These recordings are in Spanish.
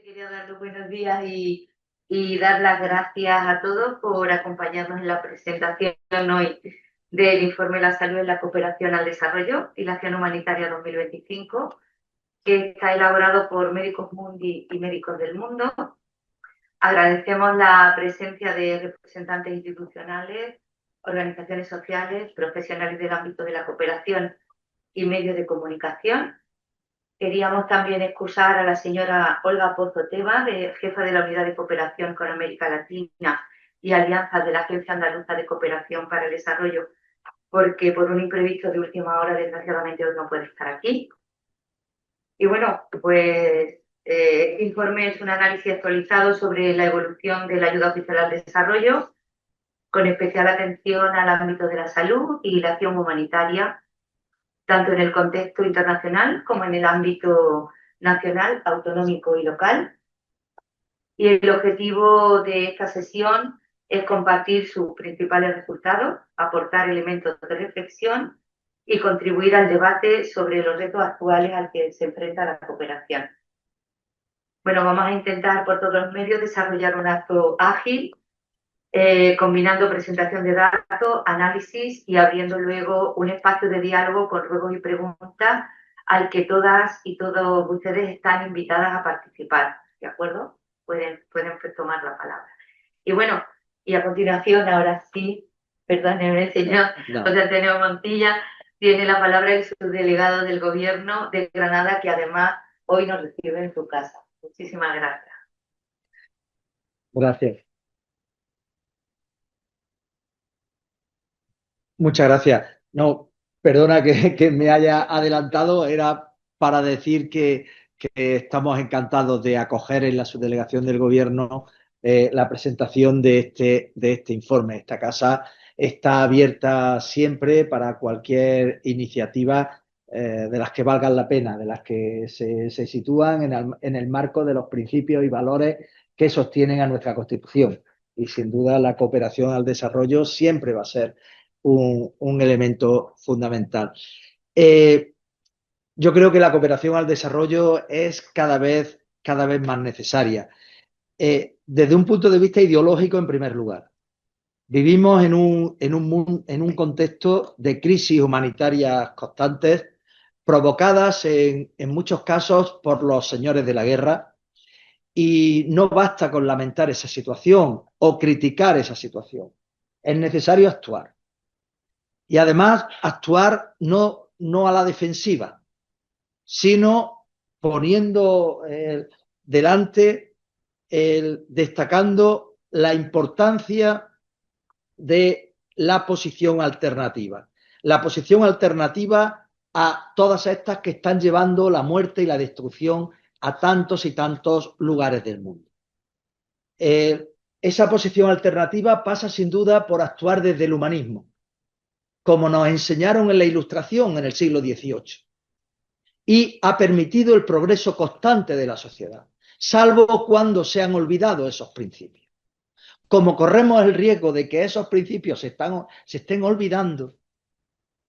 Quería dar los buenos días y dar las gracias a todos por acompañarnos en la presentación hoy del informe La salud en la cooperación al desarrollo y la acción humanitaria 2025, que está elaborado por Médicos Mundi y Médicos del Mundo. Agradecemos la presencia de representantes institucionales, organizaciones sociales, profesionales del ámbito de la cooperación y medios de comunicación. Queríamos también excusar a la señora Olga Pozo Teba, jefa de la Unidad de Cooperación con América Latina y Alianza de la Agencia Andaluza de Cooperación para el Desarrollo, porque por un imprevisto de última hora, desgraciadamente, hoy no puede estar aquí. Y bueno, pues este informe es un análisis actualizado sobre la evolución de la ayuda oficial al desarrollo, con especial atención al ámbito de la salud y la acción humanitaria, tanto en el contexto internacional como en el ámbito nacional, autonómico y local. Y el objetivo de esta sesión es compartir sus principales resultados, aportar elementos de reflexión y contribuir al debate sobre los retos actuales al que se enfrenta la cooperación. Bueno, vamos a intentar por todos los medios desarrollar un acto ágil, combinando presentación de datos, análisis y abriendo luego un espacio de diálogo con ruegos y preguntas al que todas y todos ustedes están invitadas a participar, ¿de acuerdo? Pueden tomar la palabra. Y bueno, y a continuación, ahora sí, perdónenme, el señor José Antonio Montilla, tiene la palabra el subdelegado del Gobierno de Granada, que además hoy nos recibe en su casa. Muchísimas gracias. Gracias. Muchas gracias. No, perdona que me haya adelantado, era para decir que estamos encantados de acoger en la subdelegación del Gobierno la presentación de este informe. Esta casa está abierta siempre para cualquier iniciativa de las que valgan la pena, de las que se sitúan en el marco de los principios y valores que sostienen a nuestra Constitución. Y sin duda la cooperación al desarrollo siempre va a ser un elemento fundamental. Yo creo que la cooperación al desarrollo es cada vez más necesaria. Desde un punto de vista ideológico, en primer lugar. Vivimos en un contexto de crisis humanitarias constantes, provocadas en muchos casos por los señores de la guerra, y no basta con lamentar esa situación o criticar esa situación. Es necesario actuar. Y además actuar no a la defensiva, sino poniendo delante, destacando la importancia de la posición alternativa. La posición alternativa a todas estas que están llevando la muerte y la destrucción a tantos y tantos lugares del mundo. Esa posición alternativa pasa sin duda por actuar desde el humanismo, como nos enseñaron en la Ilustración en el siglo XVIII, y ha permitido el progreso constante de la sociedad, salvo cuando se han olvidado esos principios. Como corremos el riesgo de que esos principios se estén olvidando,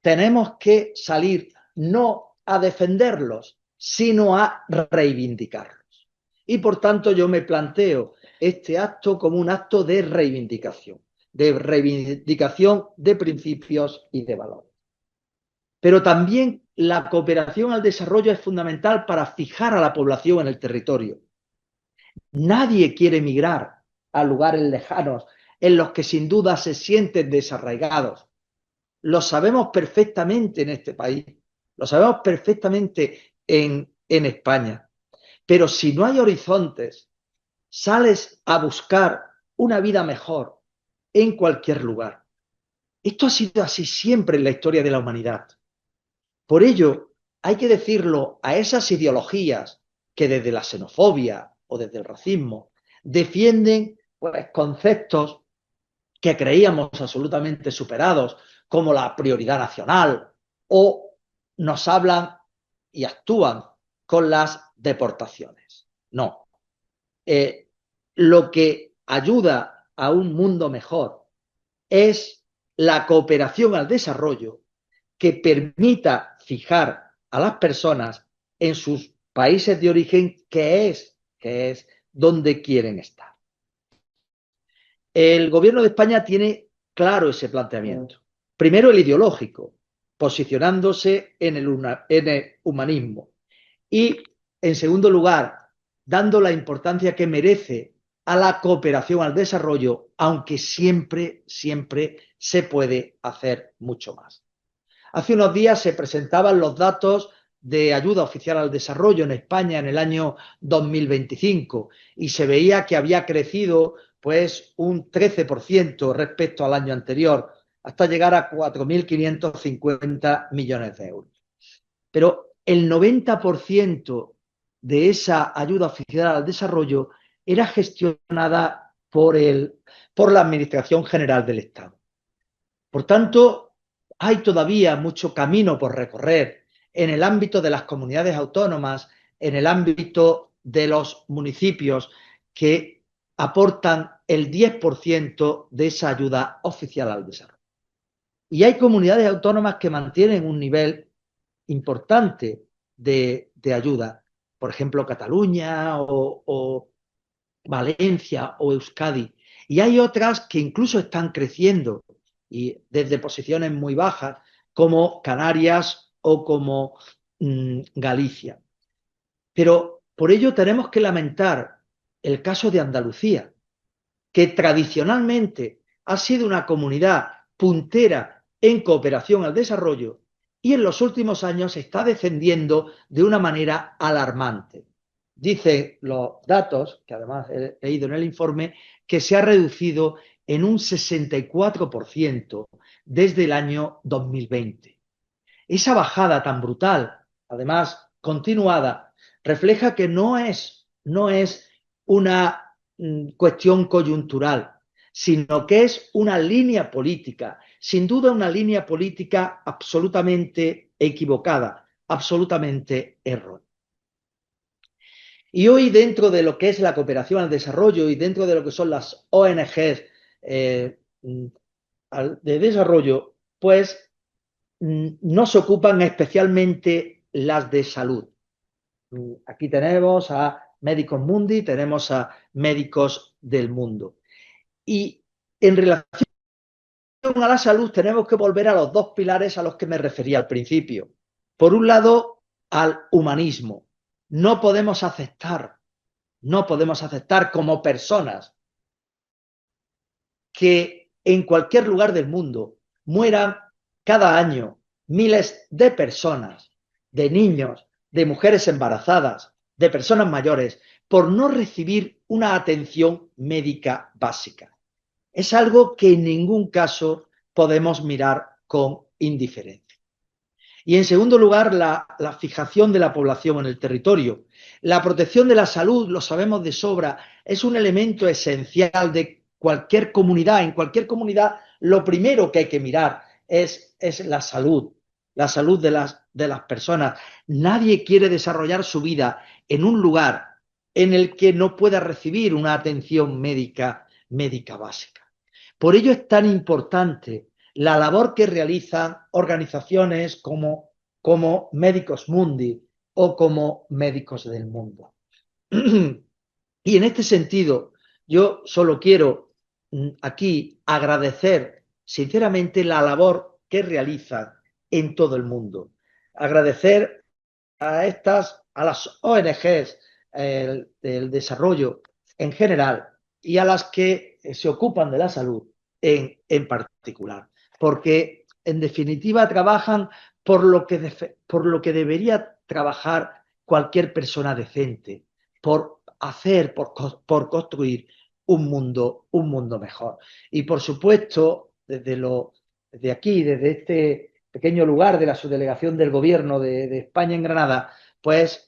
tenemos que salir no a defenderlos, sino a reivindicarlos. Y por tanto yo me planteo este acto como un acto de reivindicación de principios y de valores. Pero también la cooperación al desarrollo es fundamental para fijar a la población en el territorio. Nadie quiere emigrar a lugares lejanos en los que sin duda se sienten desarraigados. Lo sabemos perfectamente en este país, lo sabemos perfectamente en España. Pero si no hay horizontes, sales a buscar una vida mejor en cualquier lugar. Esto ha sido así siempre en la historia de la humanidad. Por ello, hay que decirlo a esas ideologías que desde la xenofobia o desde el racismo defienden conceptos que creíamos absolutamente superados, como la prioridad nacional, o nos hablan y actúan con las deportaciones. No. Lo que ayuda a un mundo mejor es la cooperación al desarrollo que permita fijar a las personas en sus países de origen, que es que es dónde quieren estar. El gobierno de España tiene claro ese planteamiento. Primero, el ideológico, posicionándose en el humanismo. Y, en segundo lugar, dando la importancia que merece a la cooperación al desarrollo, aunque siempre, siempre se puede hacer mucho más. Hace unos días se presentaban los datos de ayuda oficial al desarrollo en España en el año 2025 y se veía que había crecido pues un 13% respecto al año anterior, hasta llegar a 4.550 millones de euros. Pero el 90% de esa ayuda oficial al desarrollo era gestionada por la Administración General del Estado. Por tanto, hay todavía mucho camino por recorrer en el ámbito de las comunidades autónomas, en el ámbito de los municipios que aportan el 10% de esa ayuda oficial al desarrollo. Y hay comunidades autónomas que mantienen un nivel importante de ayuda, por ejemplo, Cataluña o Valencia o Euskadi. Y hay otras que incluso están creciendo y desde posiciones muy bajas, como Canarias o como Galicia. Pero por ello tenemos que lamentar el caso de Andalucía, que tradicionalmente ha sido una comunidad puntera en cooperación al desarrollo y en los últimos años está descendiendo de una manera alarmante. Dicen los datos, que además he leído en el informe, que se ha reducido en un 64% desde el año 2020. Esa bajada tan brutal, además continuada, refleja que no es una cuestión coyuntural, sino que es una línea política, sin duda una línea política absolutamente equivocada, absolutamente errónea. Y hoy, dentro de lo que es la cooperación al desarrollo y dentro de lo que son las ONGs de desarrollo, pues nos ocupan especialmente las de salud. Aquí tenemos a Médicos Mundi, tenemos a Médicos del Mundo. Y en relación a la salud tenemos que volver a los dos pilares a los que me refería al principio. Por un lado, al humanismo. No podemos aceptar como personas que en cualquier lugar del mundo mueran cada año miles de personas, de niños, de mujeres embarazadas, de personas mayores, por no recibir una atención médica básica. Es algo que en ningún caso podemos mirar con indiferencia. Y en segundo lugar, la fijación de la población en el territorio. La protección de la salud, lo sabemos de sobra, es un elemento esencial de cualquier comunidad. En cualquier comunidad lo primero que hay que mirar es la salud de las personas. Nadie quiere desarrollar su vida en un lugar en el que no pueda recibir una atención médica básica. Por ello es tan importante la labor que realizan organizaciones como Médicos Mundi o como Médicos del Mundo. Y en este sentido, yo solo quiero aquí agradecer sinceramente la labor que realizan en todo el mundo. Agradecer a las ONGs del desarrollo en general y a las que se ocupan de la salud en particular, porque en definitiva trabajan por lo que debería trabajar cualquier persona decente, por construir un mundo mejor. Y por supuesto, desde aquí, desde este pequeño lugar de la subdelegación del gobierno de España en Granada, pues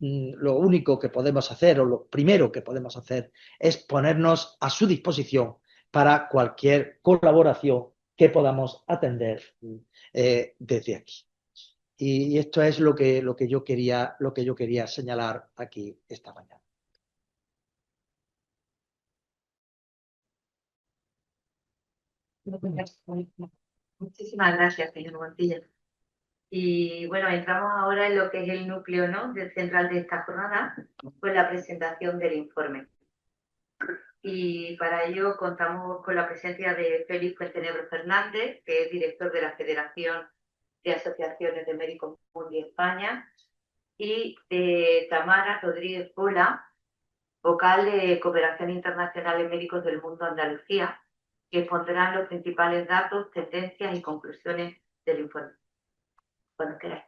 lo único que podemos hacer o lo primero que podemos hacer es ponernos a su disposición para cualquier colaboración que podamos atender desde aquí. Y esto es lo que yo quería señalar aquí esta mañana. Muchísimas gracias, señor Montilla. Y bueno, entramos ahora en lo que es el núcleo, ¿no?, del central de esta jornada, pues la presentación del informe. Y para ello contamos con la presencia de Félix Fuentenebro Fernández, que es director de la Federación de Asociaciones de Médicos Mundi España, y de Tamara Rodríguez Pola, vocal de Cooperación Internacional en Médicos del Mundo Andalucía, que expondrán los principales datos, tendencias y conclusiones del informe. Cuando queráis.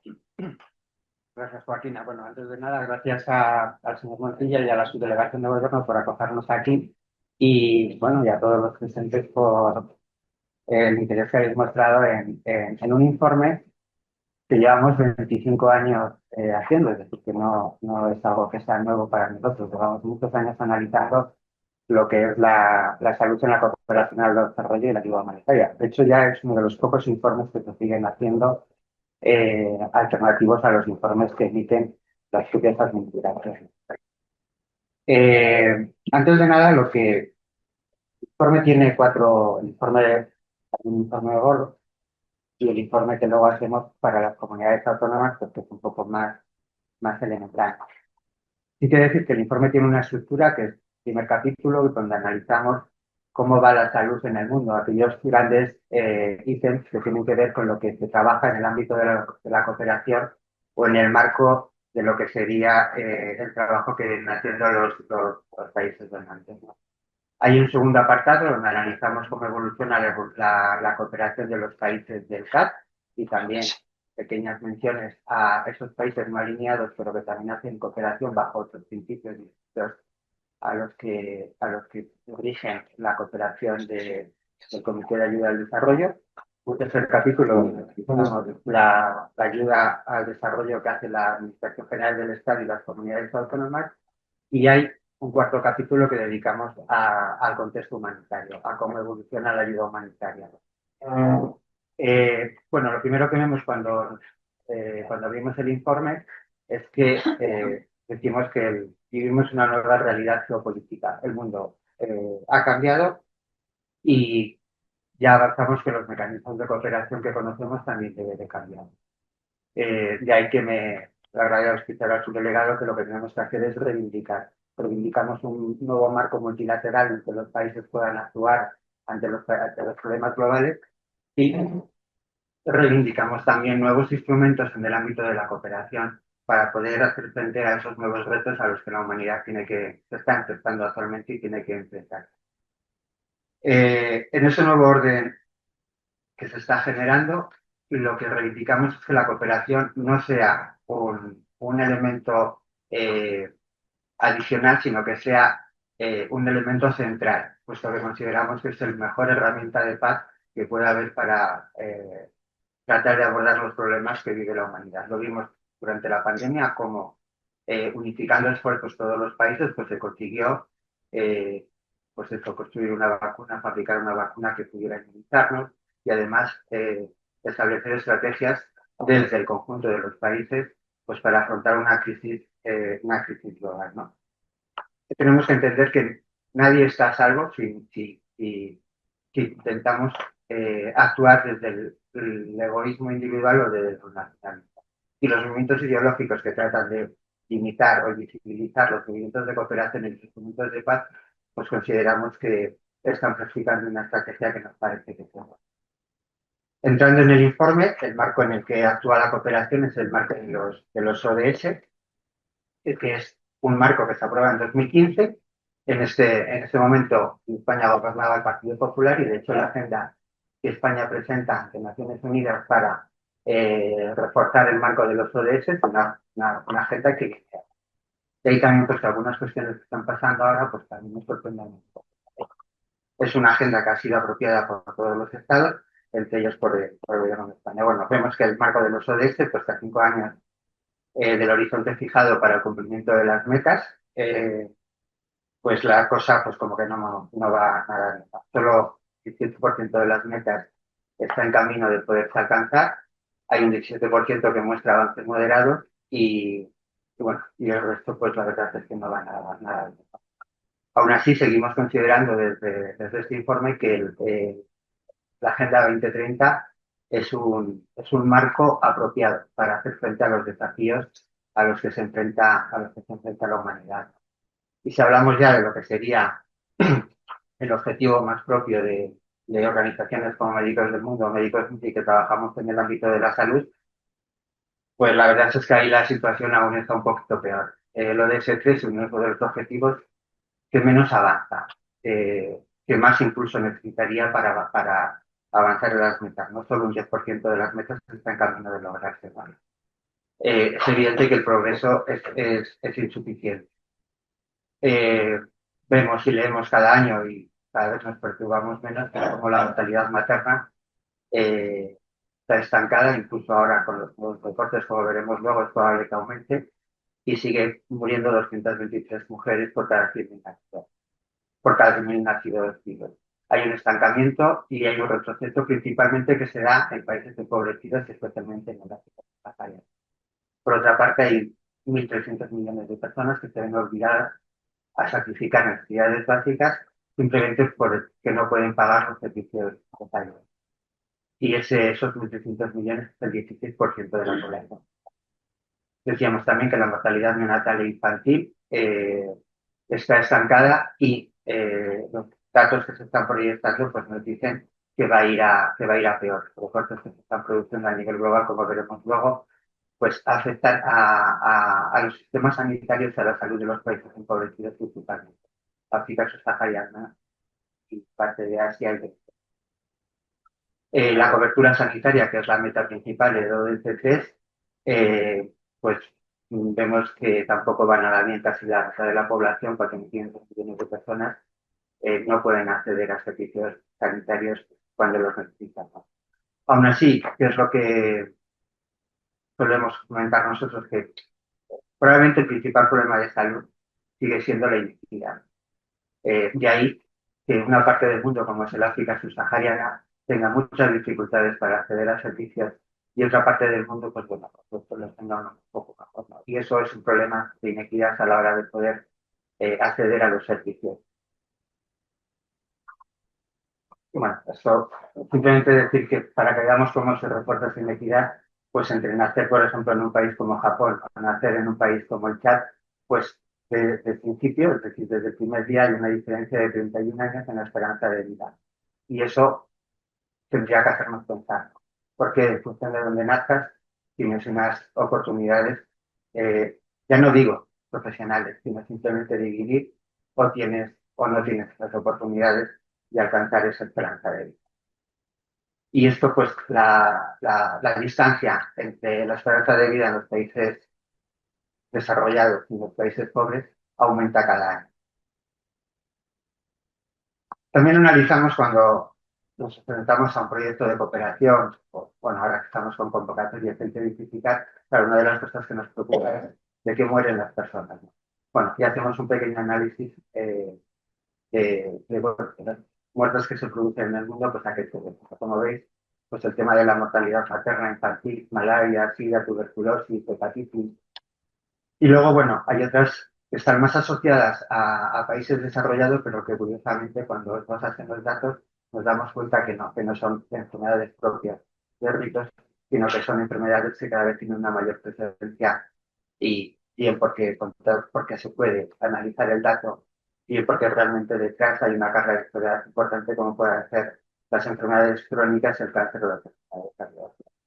Gracias, Joaquina. Bueno, antes de nada, gracias al señor Montilla y a la subdelegación de gobierno por acogernos aquí y, bueno, y a todos los presentes por el interés que habéis mostrado en un informe que llevamos 25 años haciendo, es decir, que no es algo que sea nuevo para nosotros. Llevamos muchos años analizando lo que es la salud en la cooperación al desarrollo y la ayuda humanitaria. De hecho, ya es uno de los pocos informes que se siguen haciendo alternativos a los informes que emiten las propias administraciones. Antes de nada, el informe tiene un informe de gordo y el informe que luego hacemos para las comunidades autónomas, pues que es un poco más elemental. Sí quiere decir que el informe tiene una estructura que es el primer capítulo donde analizamos cómo va la salud en el mundo, aquellos grandes ítems que tienen que ver con lo que se trabaja en el ámbito de la cooperación o en el marco de lo que sería el trabajo que vienen haciendo los países donantes, ¿no? Hay un segundo apartado donde analizamos cómo evoluciona la cooperación de los países del CAP y también pequeñas menciones a esos países no alineados, pero que también hacen cooperación bajo otros principios distintos a los que rigen la cooperación del Comité de Ayuda al Desarrollo. Un tercer capítulo donde analizamos la ayuda al desarrollo que hace la Administración General del Estado y las comunidades autónomas. Y hay un cuarto capítulo que dedicamos al contexto humanitario, a cómo evoluciona la ayuda humanitaria. Bueno, lo primero que vemos cuando abrimos el informe es que decimos que vivimos una nueva realidad geopolítica. El mundo ha cambiado y ya avanzamos que los mecanismos de cooperación que conocemos también deben de cambiar. De ahí que le agradezco escuchar a su delegado que lo que tenemos que hacer es reivindicar. Reivindicamos un nuevo marco multilateral en que los países puedan actuar ante los problemas globales y reivindicamos también nuevos instrumentos en el ámbito de la cooperación para poder hacer frente a esos nuevos retos a los que la humanidad se está enfrentando actualmente y tiene que enfrentar. En ese nuevo orden que se está generando, lo que reivindicamos es que la cooperación no sea un elemento adicional, sino que sea un elemento central, puesto que consideramos que es la mejor herramienta de paz que puede haber para tratar de abordar los problemas que vive la humanidad. Lo vimos durante la pandemia, como unificando esfuerzos todos los países, pues se consiguió construir una vacuna, fabricar una vacuna que pudiera inmunizarnos y además establecer estrategias desde el conjunto de los países pues para afrontar una crisis global, ¿no? Tenemos que entender que nadie está a salvo si intentamos actuar desde el egoísmo individual o desde el nacionalismo. Y los movimientos ideológicos que tratan de limitar o visibilizar los movimientos de cooperación y los movimientos de paz, pues consideramos que están practicando una estrategia que nos parece que es buena. Entrando en el informe, el marco en el que actúa la cooperación es el marco de los ODS, que es un marco que se aprueba en 2015. En este momento España gobernaba el Partido Popular y de hecho la agenda que España presenta ante Naciones Unidas para reforzar el marco de los ODS es una agenda que y ahí también pues algunas cuestiones que están pasando ahora pues también nos sorprenden un poco. Es una agenda que ha sido apropiada por todos los estados, entre ellos por el gobierno de España. Bueno, vemos que el marco de los ODS, pues a 5 años del horizonte fijado para el cumplimiento de las metas, pues la cosa pues como que no va nada bien. Solo el 17% de las metas está en camino de poderse alcanzar, hay un 17% que muestra avances moderados bueno, y el resto pues la verdad es que no va nada bien. Aún así seguimos considerando desde este informe que la Agenda 2030 es un marco apropiado para hacer frente a los desafíos a los que se enfrenta la humanidad. Y si hablamos ya de lo que sería el objetivo más propio de organizaciones como Médicos del Mundo, Médicos Sin que trabajamos en el ámbito de la salud, pues la verdad es que ahí la situación aún está un poquito peor. Lo de S3 es uno de los objetivos que menos avanza, que más impulso necesitaría para avanzar en las metas. No solo un 10% de las metas está en camino de lograrse, ¿vale? Es evidente que el progreso es insuficiente. Vemos y leemos cada año y cada vez nos perturbamos menos como la mortalidad materna está estancada, incluso ahora con los recortes, como veremos luego, es probable que aumente y sigue muriendo 223 mujeres por cada 100.000 nacidos vivos. Hay un estancamiento y hay un retroceso principalmente que se da en países empobrecidos y especialmente en el África subsahariana. Por otra parte, hay 1.300 millones de personas que se ven obligadas a sacrificar necesidades básicas simplemente porque no pueden pagar los servicios necesarios. Y esos 1.300 millones es el 16% de la población. Decíamos también que la mortalidad neonatal e infantil está estancada y los datos que se están proyectando pues nos dicen que va a ir a peor. Los recortes que se están produciendo a nivel global, como veremos luego, pues afectan a los sistemas sanitarios y a la salud de los países empobrecidos principalmente. África subsahariana y parte de Asia y de la cobertura sanitaria, que es la meta principal de ODC3, pues vemos que tampoco van a la bien. Casi la mitad de la población, 400 millones de personas, no pueden acceder a servicios sanitarios cuando los necesitan. Aún así, ¿qué es lo que solemos comentar nosotros? Que probablemente el principal problema de salud sigue siendo la inequidad. De ahí que una parte del mundo, como es el África subsahariana, tenga muchas dificultades para acceder a servicios y otra parte del mundo, pues bueno, pues los tenga un poco mejor, ¿no? Y eso es un problema de inequidad a la hora de poder acceder a los servicios. Y bueno, eso simplemente decir que para que veamos cómo se refuerza esa inequidad, pues entre nacer, por ejemplo, en un país como Japón o nacer en un país como el Chad, pues desde el principio, es decir, desde el primer día hay una diferencia de 31 años en la esperanza de vida. Y eso tendría que hacernos pensar, porque en función de donde nazcas, tienes unas oportunidades, ya no digo profesionales, sino simplemente de vivir, o no tienes esas oportunidades de alcanzar esa esperanza de vida. Y esto, pues, la distancia entre la esperanza de vida en los países desarrollados y los países pobres aumenta cada año. También analizamos cuando nos presentamos a un proyecto de cooperación, o, bueno, ahora que estamos con convocatorias de identificar, claro, una de las cosas que nos preocupa es de qué mueren las personas, ¿no? Bueno, ya hacemos un pequeño análisis de las muertes que se producen en el mundo, pues a qué se debe. Como veis, pues el tema de la mortalidad materna, infantil, malaria, sida, tuberculosis, hepatitis. Y luego, bueno, hay otras que están más asociadas a países desarrollados, pero que curiosamente cuando nos hacen los datos nos damos cuenta que no son enfermedades propias de ricos, sino que son enfermedades que cada vez tienen una mayor presencia y bien porque se puede analizar el dato y porque realmente detrás hay una carga de historia importante como pueden ser las enfermedades crónicas, el cáncer o las enfermedades cardiovasculares.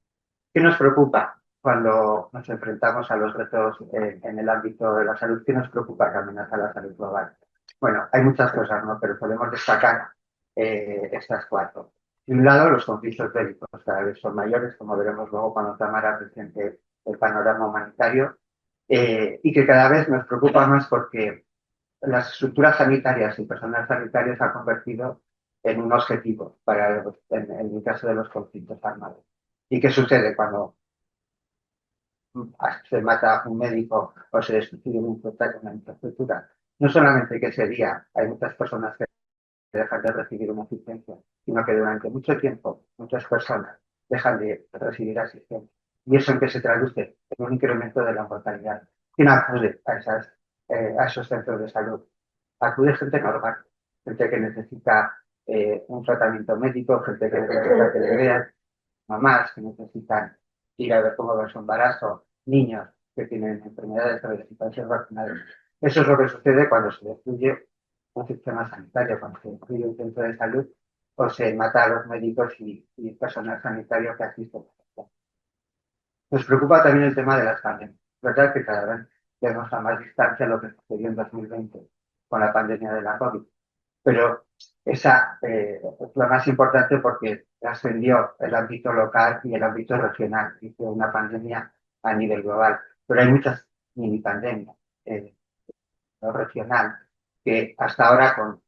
¿Qué nos preocupa cuando nos enfrentamos a los retos en el ámbito de la salud? ¿Qué nos preocupa que amenaza la salud global? Bueno, hay muchas cosas, ¿no? Pero podemos destacar estas cuatro. De un lado, los conflictos bélicos cada vez son mayores, como veremos luego cuando Tamara presente el panorama humanitario, y que cada vez nos preocupa más porque las estructuras sanitarias y personal sanitario se han convertido en un objetivo en el caso de los conflictos armados. ¿Y qué sucede cuando se mata a un médico o se destruye una infraestructura? No solamente que ese día hay muchas personas que dejan de recibir una asistencia, sino que durante mucho tiempo muchas personas dejan de recibir asistencia. ¿Y eso en qué se traduce? En un incremento de la mortalidad. ¿Quién acude a esos centros de salud? Acude gente normal, gente que necesita un tratamiento médico, gente que necesita que le vean, mamás que necesitan ir a ver cómo va su embarazo, niños que tienen enfermedades respiratorias vacunadas. Eso es lo que sucede cuando se destruye un sistema sanitario, cuando se destruye un centro de salud o se mata a los médicos y personal sanitario que asisten. Nos preocupa también el tema de las pandemias. Es verdad que cada vez vemos a más distancia lo que sucedió en 2020 con la pandemia de la COVID, pero esa es lo más importante porque trascendió el ámbito local y el ámbito regional, y fue una pandemia a nivel global. Pero hay muchas mini pandemias lo regional, que hasta ahora con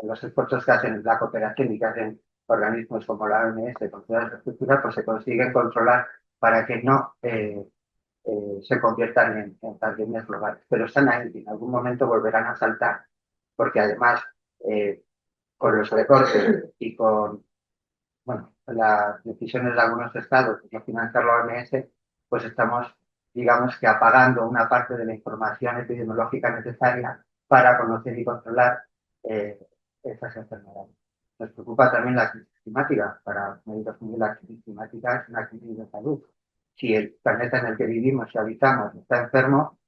los esfuerzos que hacen la cooperación y que hacen organismos como la OMS con toda esta estructura, pues se consiguen controlar para que no se conviertan en pandemias globales. Pero están ahí y en algún momento volverán a saltar, porque además eh, con los recortes y con bueno, las decisiones de algunos estados de financiar la OMS, pues estamos, digamos que apagando una parte de la información epidemiológica necesaria para conocer y controlar eh, estas enfermedades. Nos preocupa también la crisis climática. Para médicos la crisis climática es una crisis de salud. Si el planeta en el que vivimos y habitamos está enfermo,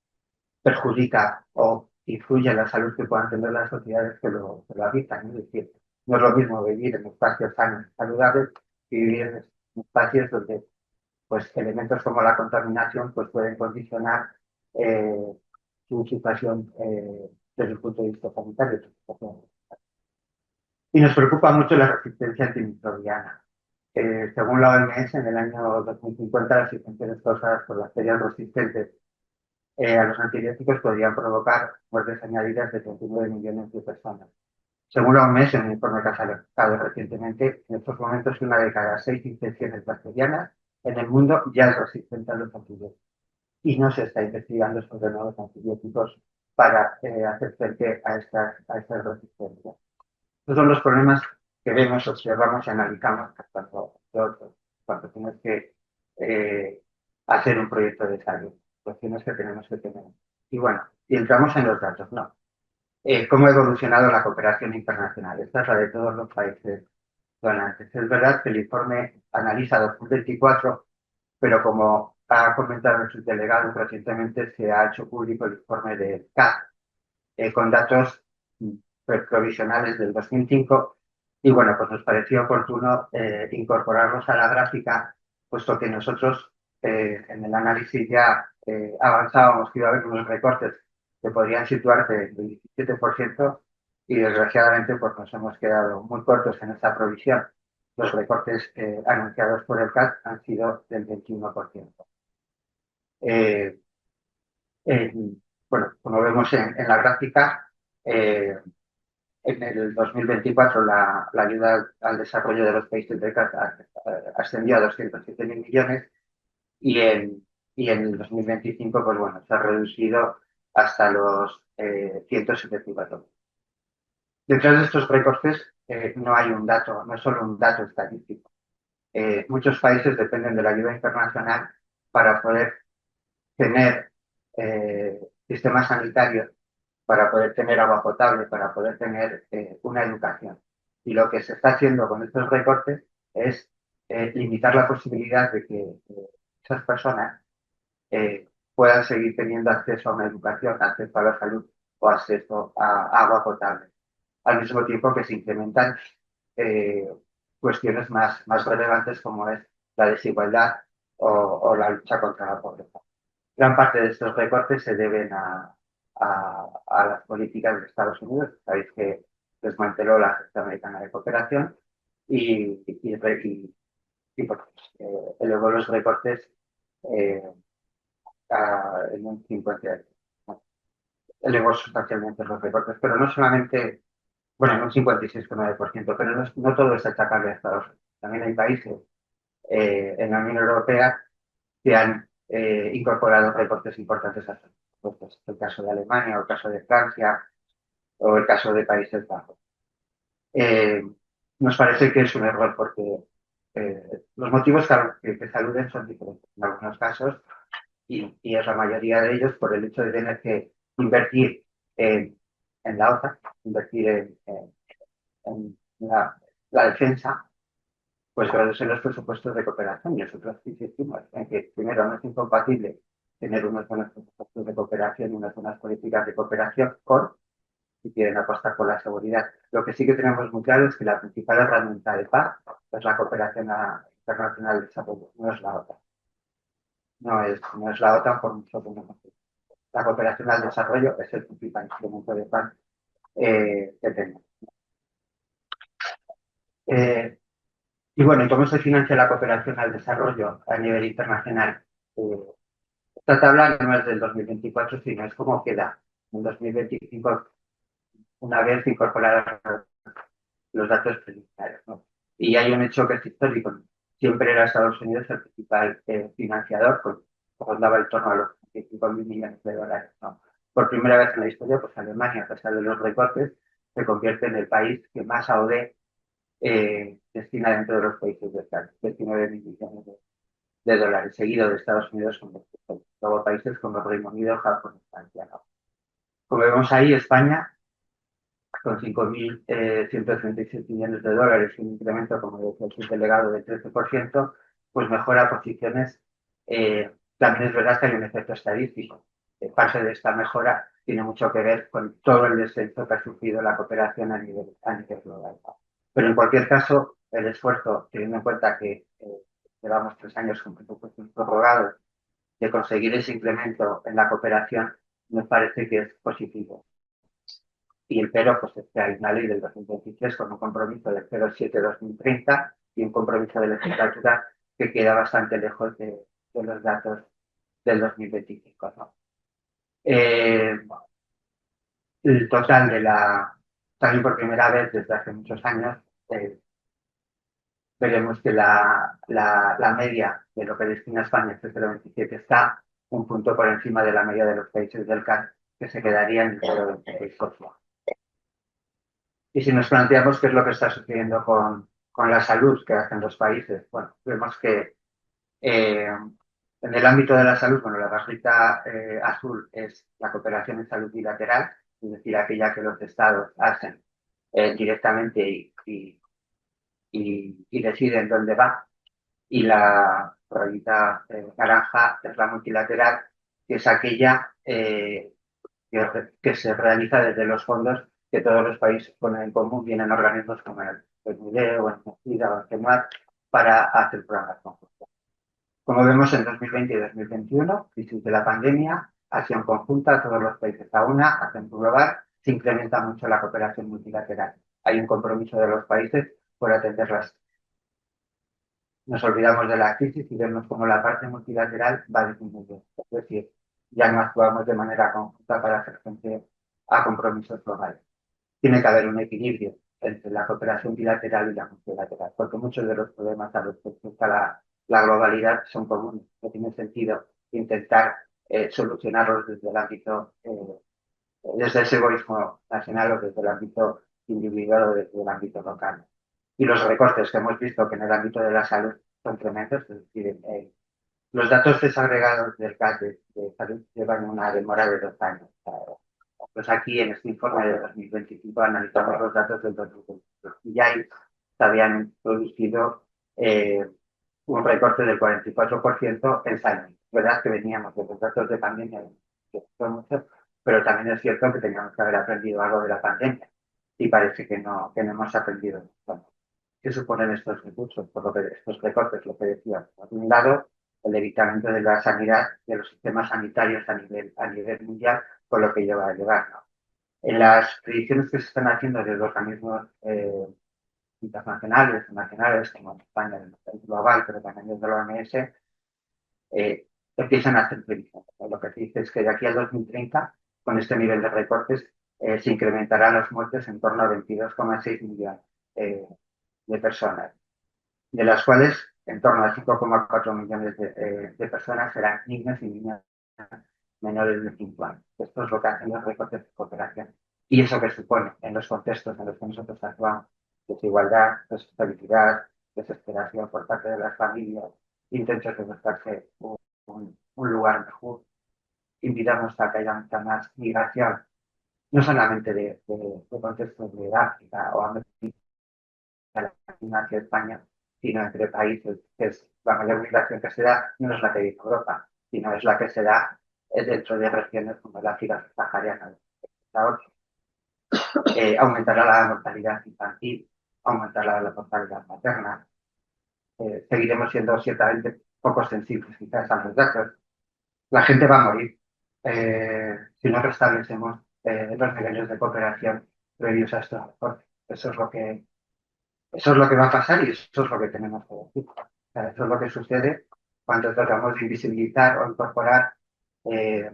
perjudica o influye en la salud que puedan tener las sociedades que lo habitan. Es decir, no es lo mismo vivir en espacios sanos y saludables que vivir en espacios donde pues, elementos como la contaminación pues, pueden condicionar eh, su situación desde el punto de vista sanitario. Y nos preocupa mucho la resistencia antimicrobiana. Según la OMS, en el año 2050 las infecciones causadas por bacterias resistentes a los antibióticos podrían provocar muertes añadidas de 39 millones de personas. Según la OMS, en un informe que ha sacado recientemente, en estos momentos una de cada 6 infecciones bacterianas en el mundo ya es resistente a los antibióticos. Y no se está investigando sobre nuevos antibióticos para hacer frente a estas resistencias. Estos son los problemas que vemos, observamos y analizamos cuando tienes que hacer un proyecto de salud, cuestiones que tenemos que tener. Y bueno, y entramos en los datos, ¿no? ¿Cómo ha evolucionado la cooperación internacional? Esta es la de todos los países donantes. Es verdad que el informe analiza 2024, pero como ha comentado el subdelegado recientemente, se ha hecho público el informe de CAC con datos provisionales del 2005 y bueno, pues nos pareció oportuno incorporarlos a la gráfica, puesto que nosotros en el análisis ya avanzábamos que iba a haber unos recortes que podrían situarse del 17% y desgraciadamente pues nos hemos quedado muy cortos en esta provisión. Los recortes anunciados por el CAC han sido del 21%. Eh, eh, bueno, como vemos en la gráfica, eh, en el 2024 la ayuda al desarrollo de los países del CAC ascendió a 207.000 millones y en el 2025 pues bueno, se ha reducido hasta los 174. Detrás de estos recortes no hay un dato, no es solo un dato estadístico. Muchos países dependen de la ayuda internacional para poder tener sistemas sanitarios, para poder tener agua potable, para poder tener una educación. Y lo que se está haciendo con estos recortes es limitar la posibilidad de que esas personas puedan seguir teniendo acceso a una educación, acceso a la salud o acceso a agua potable. Al mismo tiempo que se incrementan eh, cuestiones más relevantes como es la desigualdad o la lucha contra la pobreza. Gran parte de estos recortes se deben a las políticas de Estados Unidos. Sabéis que desmanteló la Agencia Americana de Cooperación y pues, elevó los recortes eh, en un 50%. Bueno, elevó sustancialmente los recortes, pero no solamente, bueno, en un 56,9%, pero no todo es achacable a Estados Unidos. También hay países en la Unión Europea que han incorporado recortes importantes a sus impuestos. El caso de Alemania, o el caso de Francia, o el caso de Países Bajos. Eh, Nos parece que es un error porque los motivos que se aluden son diferentes en algunos casos y es la mayoría de ellos por el hecho de tener que invertir en la OTAN, invertir en la defensa pues reducen los presupuestos de cooperación. Y nosotros insistimos en que, primero, no es incompatible tener unos buenos presupuestos de cooperación y unas buenas políticas de cooperación con, si quieren apostar por la seguridad. Lo que sí que tenemos muy claro es que la principal herramienta de paz es la cooperación internacional de desarrollo, no es la OTAN. No es la OTAN por mucho que no nos guste. La cooperación al desarrollo es el principal instrumento de paz que tenemos. Y bueno, ¿y cómo se financia la cooperación al desarrollo a nivel internacional? Esta tabla no es del 2024, sino es como queda en 2025 una vez incorporados los datos preliminares, ¿no? Y hay un hecho que es histórico. Siempre era Estados Unidos el principal financiador, rondaba en torno a los 25.000 millones de dólares, ¿no? Por primera vez en la historia, pues Alemania, a pesar de los recortes, se convierte en el país que más AOD destina dentro de los países del CAR, 19.000 millones de dólares, seguido de Estados Unidos con luego países como el Reino Unido, Japón y Francia, ¿no? Como vemos ahí, España, con 5.137 millones de dólares y un incremento, como decía el subdelegado, del 13%, pues mejora posiciones. También es verdad que hay un efecto estadístico. Parte de esta mejora tiene mucho que ver con todo el descenso que ha sufrido la cooperación a nivel global. Pero en cualquier caso, el esfuerzo, teniendo en cuenta que llevamos 3 años con presupuestos prorrogados, de conseguir ese incremento en la cooperación, me parece que es positivo. Y el pero, pues es que hay una ley del 2023 con un compromiso del 0,7-2030 y un compromiso de legislatura que queda bastante lejos de los datos del 2025, ¿no? El total también por primera vez desde hace muchos años, veremos que la media de lo que destina España, este 0,27, está un punto por encima de la media de los países del CAR, que se quedaría en el 0,26%. Y si nos planteamos qué es lo que está sucediendo con la salud que hacen los países, bueno, vemos que en el ámbito de la salud, bueno, la barrita azul es la cooperación en salud bilateral, es decir, aquella que los estados hacen directamente y deciden dónde va. Y la rayita naranja es la multilateral, que es aquella que se realiza desde los fondos que todos los países ponen en común, vienen organismos como el MIDE o el MECIDA o el CEMAR para hacer programas conjuntos. Como vemos en 2020 y 2021, crisis de la pandemia, acción conjunta, todos los países a una, acción global, se incrementa mucho la cooperación multilateral. Hay un compromiso de los países por atenderlas. Nos olvidamos de la crisis y vemos cómo la parte multilateral va disminuyendo. Es decir, ya no actuamos de manera conjunta para hacer frente a compromisos globales. Tiene que haber un equilibrio entre la cooperación bilateral y la multilateral, porque muchos de los problemas a los que enfrenta la globalidad son comunes. No tiene sentido intentar solucionarlos desde el ámbito, desde ese egoísmo nacional o desde el ámbito individual o desde el ámbito local. Y los recortes que hemos visto que en el ámbito de la salud son tremendos, es decir, los datos desagregados del CAS de salud llevan una demora de 2 años. Pues aquí en este informe de 2025 analizamos los datos del 2022 y ya ahí se habían producido un recorte del 44% en salud. Es verdad que veníamos de los datos de pandemia, que son muchos, pero también es cierto que teníamos que haber aprendido algo de la pandemia y parece que no hemos aprendido. Bueno, ¿qué suponen estos recursos? Por lo que estos recortes, lo que decía, por un lado, el debilitamiento de la sanidad, de los sistemas sanitarios a nivel mundial, con lo que lleva a llevar, ¿no? En las predicciones que se están haciendo desde los organismos internacionales o nacionales, como en España, en el país global, pero también desde la OMS, empiezan a hacer predicciones. Lo que se dice es que de aquí al 2030, con este nivel de recortes, se incrementarán las muertes en torno a 22,6 millones de personas, de las cuales en torno a 5,4 millones de personas serán niños y niñas menores de 5 años. Esto es lo que hacen los recortes de cooperación. Y eso que supone en los contextos en los que nosotros actuamos: desigualdad, desestabilidad, desesperación por parte de las familias, intentos de buscarse un lugar mejor, invitamos a que haya mucha más migración, no solamente de contextos de África o América Latina hacia España, sino entre países, que es la mayor migración que se da, no es la que viene a Europa, sino es la que se da dentro de regiones como la África subsahariana. Aumentará la mortalidad infantil, aumentará la mortalidad materna. Seguiremos siendo ciertamente poco sensibles quizás a los datos. La gente va a morir si no restablecemos los niveles de cooperación previos a estos recortes. Eso es lo que va a pasar y eso es lo que tenemos que decir. O sea, eso es lo que sucede cuando tratamos de invisibilizar o incorporar eh,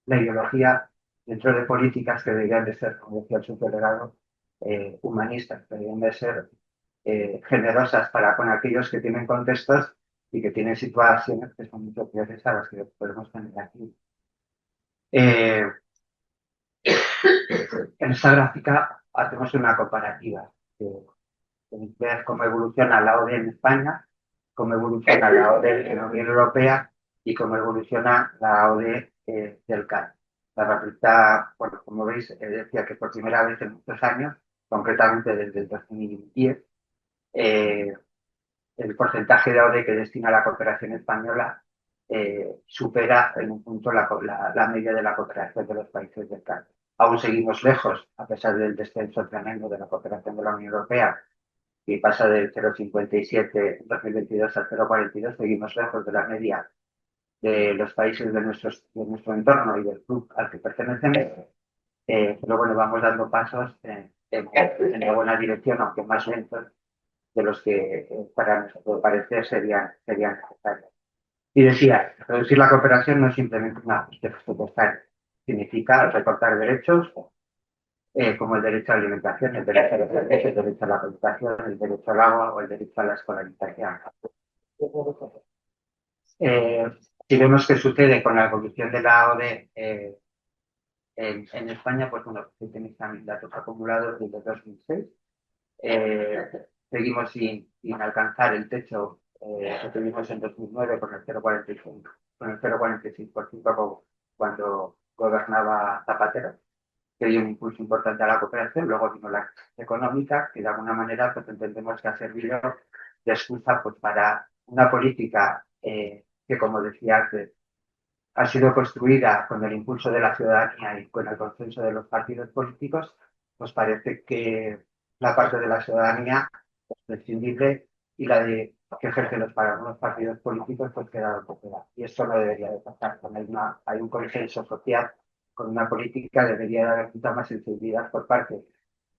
la ideología dentro de políticas que deberían de ser, como decía el subdelegado, humanistas, que deberían de ser generosas para con aquellos que tienen contextos y que tienen situaciones que son mucho peores a las que podemos tener aquí. En esta gráfica hacemos una comparativa de ver cómo evoluciona la ODE en España, cómo evoluciona la ODE en la Unión Europea y cómo evoluciona la ODE del CAN. La gráfica, bueno, como veis, decía que por primera vez en muchos años, concretamente desde el 2010, el porcentaje de ODE que destina a la cooperación española supera en un punto la media de la cooperación de los países del CAN. Aún seguimos lejos, a pesar del descenso tremendo de la cooperación de la Unión Europea, que pasa del 0,57 en 2022 al 0,42, seguimos lejos de la media de los países de nuestro entorno y del club al que pertenecemos. Pero bueno, vamos dando pasos en la buena dirección, aunque más lentos de los que para nuestro parecer serían necesarios. Y decía, reducir la cooperación no es simplemente una cuestión presupuestaria, significa recortar derechos como el derecho a la alimentación, el derecho a los servicios, el derecho a la educación, el derecho al agua o el derecho a la escolarización. Si vemos qué sucede con la evolución de la ODE en España, pues bueno, tenéis también datos acumulados desde 2006. Seguimos sin alcanzar el techo que tuvimos en 2009 con el 0,45%, con el 0,46% cuando gobernaba Zapatero, que dio un impulso importante a la cooperación. Luego vino la crisis económica, que de alguna manera pues entendemos que ha servido de excusa pues, para una política que, como decía antes, ha sido construida con el impulso de la ciudadanía y con el consenso de los partidos políticos. Nos parece que la parte de la ciudadanía es prescindible y la de que ejercen los partidos políticos pues queda fuera. Y esto no debería de pasar. Hay un consenso social con una política, debería de haber mucha más sensibilidad por parte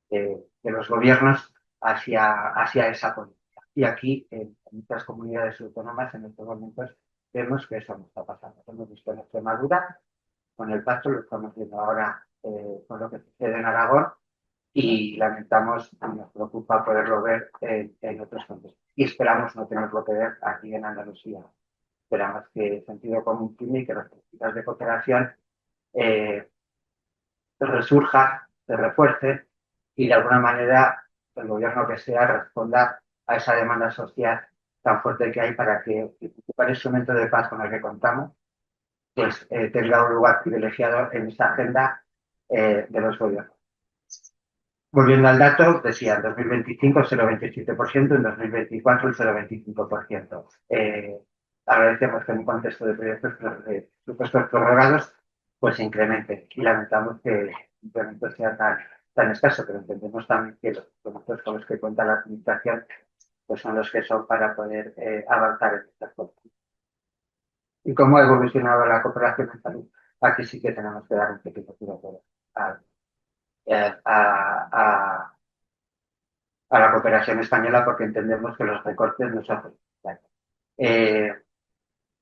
de los gobiernos hacia esa política. Y aquí, en muchas comunidades autónomas, en estos momentos, vemos que eso no está pasando. Lo hemos visto en Extremadura, con el pacto, lo estamos viendo ahora con lo que sucede en Aragón y lamentamos y nos preocupa poderlo ver en otros contextos. Y esperamos no tenerlo que ver aquí en Andalucía. Esperamos que el sentido común y que las políticas de cooperación resurja, se refuerce y de alguna manera el gobierno que sea responda a esa demanda social tan fuerte que hay para que el principal instrumento de paz con el que contamos pues tenga un lugar privilegiado en esta agenda de los gobiernos. Volviendo al dato, decía, en 2025 el 0,27%, en 2024 el 0,25%. Agradecemos que en un contexto de proyectos de supuestos prorrogados pues se incremente y lamentamos que el incremento sea tan escaso, pero entendemos también que los proyectos con los que cuenta la administración pues son los que son para poder avanzar en estas cosas. ¿Y cómo ha evolucionado la cooperación en salud? Aquí sí que tenemos que dar un pequeño tiro a la cooperación española porque entendemos que los recortes nos hacen.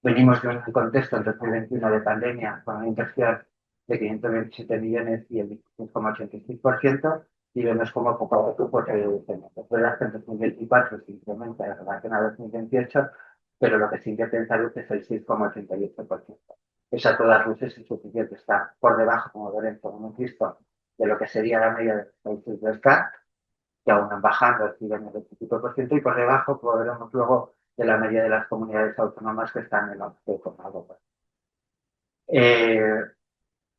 Venimos de un contexto en 2021 de pandemia con una inversión de 527 millones y el 16,86% y vemos cómo poco a poco pues, es verdad que en 2024 se incrementa en relación a 2028, pero lo que se invierte en salud es el 6,88%. Es a todas luces insuficiente, está por debajo, como veremos, como hemos visto, de lo que sería la media de los países del CAC, que aún van bajando, siguen el 25%, y por debajo podremos luego de la media de las comunidades autónomas que están en el 11,2%.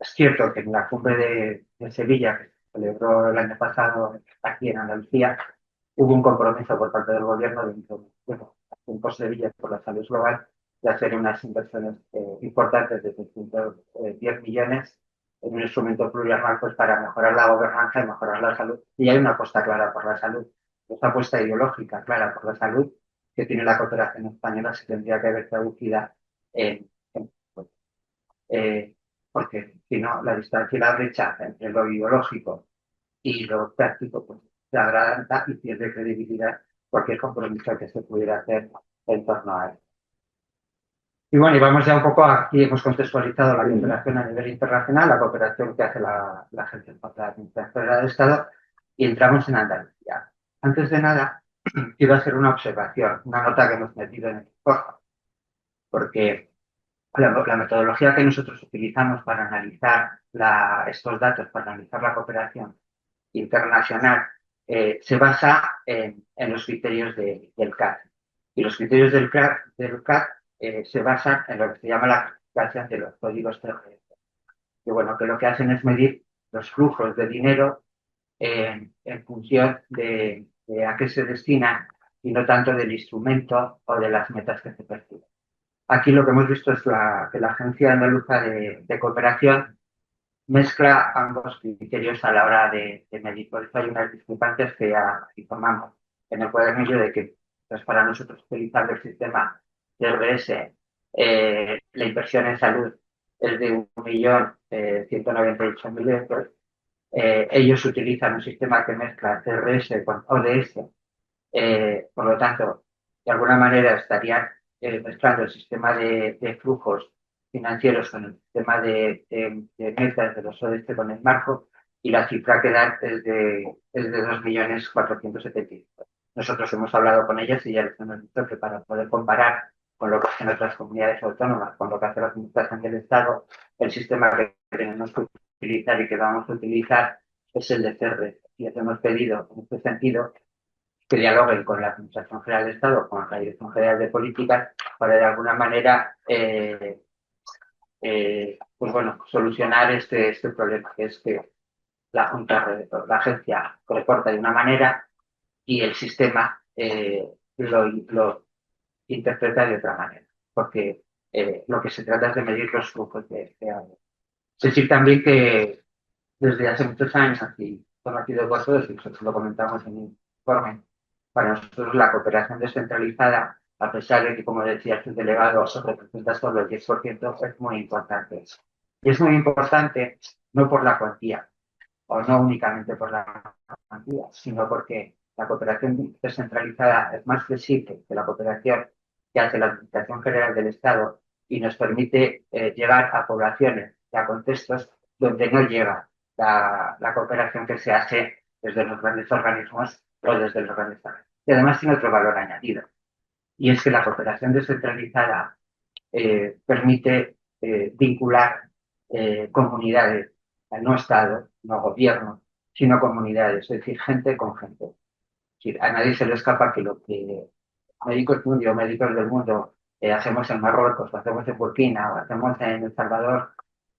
Es cierto que en la cumbre de Sevilla, que se celebró el año pasado aquí en Andalucía, hubo un compromiso por parte del gobierno de bueno, Tiempos Sevilla por la salud global de hacer unas inversiones importantes de 310 millones en un instrumento plurianual pues, para mejorar la gobernanza y mejorar la salud. Y hay una apuesta clara por la salud, esa apuesta ideológica clara por la salud que tiene la cooperación española se tendría que ver traducida en pues, porque si no, la distancia y la brecha entre lo ideológico y lo práctico pues, se agranda y pierde credibilidad cualquier compromiso que se pudiera hacer en torno a él. Y bueno, y vamos ya un poco aquí, hemos contextualizado la cooperación a nivel internacional, la cooperación que hace la Agencia Espacial del Estado, y entramos en Andalucía. Antes de nada, quiero hacer una observación, una nota que hemos metido en el informe, porque la metodología que nosotros utilizamos para analizar estos datos, para analizar la cooperación internacional, se basa en los criterios del CAT. Y los criterios del CAT se basan en lo que se llama la clasificación de los códigos TRS. Que bueno, que lo que hacen es medir los flujos de dinero en función de a qué se destina y no tanto del instrumento o de las metas que se persiguen. Aquí lo que hemos visto es que la Agencia Andaluza de Cooperación mezcla ambos criterios a la hora de medir. Por eso hay unas discrepancias que ya informamos en el cuadernillo de que pues, para nosotros utilizar el sistema de RS, la inversión en salud es de 1.198.000 euros. Ellos utilizan un sistema que mezcla CRS con ODS, por lo tanto, de alguna manera estarían mezclando el sistema de flujos financieros con el sistema de metas de los ODS con el marco y la cifra que dan es de 2.470.000. Nosotros hemos hablado con ellas y ya les hemos dicho que para poder comparar con lo que hacen otras comunidades autónomas, con lo que hace la Administración del Estado, el sistema que tenemos que utilizar y que vamos a utilizar es el de CRS. Y les hemos pedido, en este sentido, que dialoguen con la Administración General del Estado, con la Dirección General de Políticas, para de alguna manera pues bueno, solucionar este problema, que es que la agencia reporta de una manera y el sistema lo interpreta de otra manera, porque lo que se trata es de medir los flujos de agua. Es decir, también que desde hace muchos años, aquí conocido por todos, y nosotros lo comentamos en el informe, para nosotros la cooperación descentralizada, a pesar de que, como decía su delegado, representa solo el 10%, es muy importante. Y es muy importante no por la cuantía, o no únicamente por la cuantía, sino porque la cooperación descentralizada es más flexible que la cooperación que hace la Administración General del Estado y nos permite llegar a poblaciones y a contextos donde no llega la cooperación que se hace desde los grandes organismos o desde los grandes organismos. Y además tiene otro valor añadido, y es que la cooperación descentralizada permite vincular comunidades, no Estado, no gobierno, sino comunidades, es decir, gente con gente. Es decir, a nadie se le escapa que lo que médicos mundios, médicos del mundo hacemos en Marruecos, lo hacemos en Burkina, o hacemos en El Salvador,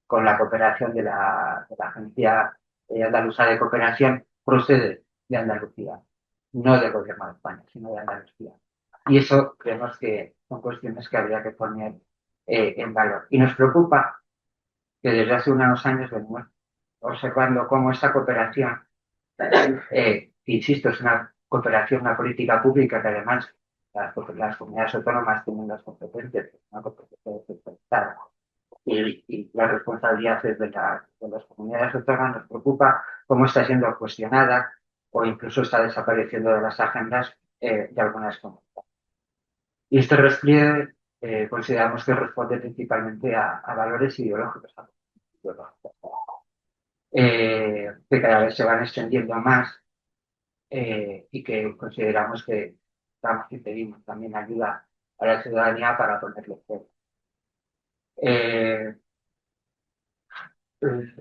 con la cooperación de la Agencia Andaluza de Cooperación, procede de Andalucía, no del gobierno de España, sino de Andalucía. Y eso creemos que son cuestiones que habría que poner en valor. Y nos preocupa que desde hace unos años venimos observando cómo esta cooperación, insisto, es una cooperación, una política pública que además las comunidades autónomas tienen las competencias, una competencia descentralizada. Y la responsabilidad es de las comunidades autónomas. Nos preocupa cómo está siendo cuestionada o incluso está desapareciendo de las agendas de algunas comunidades. Y este despliegue consideramos que responde principalmente a valores ideológicos, que cada vez se van extendiendo más y que consideramos que damos y pedimos también ayuda a la ciudadanía para ponerle fe.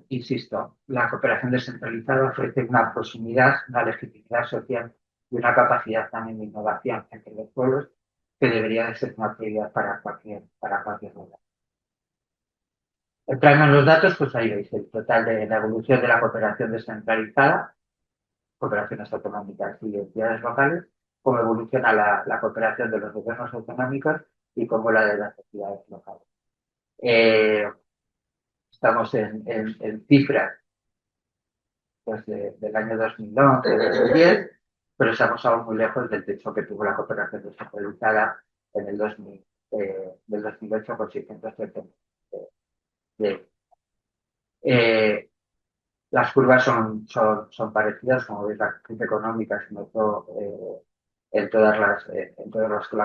Insisto, la cooperación descentralizada ofrece una proximidad, una legitimidad social y una capacidad también de innovación entre los pueblos que debería de ser una prioridad para cualquier lugar. Entrando en los datos, pues ahí veis el total de la evolución de la cooperación descentralizada. cooperaciones autonómicas y entidades locales, cómo evoluciona la cooperación de los gobiernos autonómicos y cómo la de las entidades locales. Estamos en cifras pues, del año 2011, 2010, pero estamos aún muy lejos del techo que tuvo la cooperación descentralizada en el 2000, del 2008 con 670. Las curvas son parecidas, como veis, la actividad económica se notó en todas las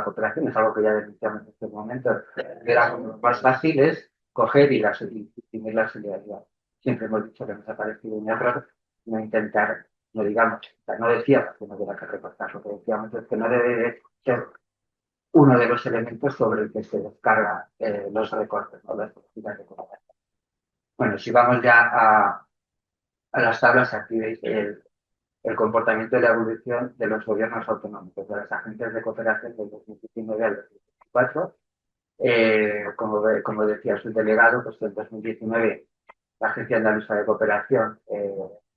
cooperaciones, algo que ya denunciamos en este momento, que era como más fácil es coger y imprimir la solidaridad. Siempre hemos dicho que nos ha parecido un error no intentar, no digamos, no decíamos que no hubiera que recortar, lo que decíamos es que no debe ser uno de los elementos sobre el que se descargan los recortes, ¿no? Las políticas de cooperación. Bueno, si vamos ya a las tablas, aquí veis el comportamiento y la evolución de los gobiernos autonómicos, de las agencias de cooperación del 2019 al 2024. Como decía su delegado, pues en 2019 la Agencia Andaluza de Cooperación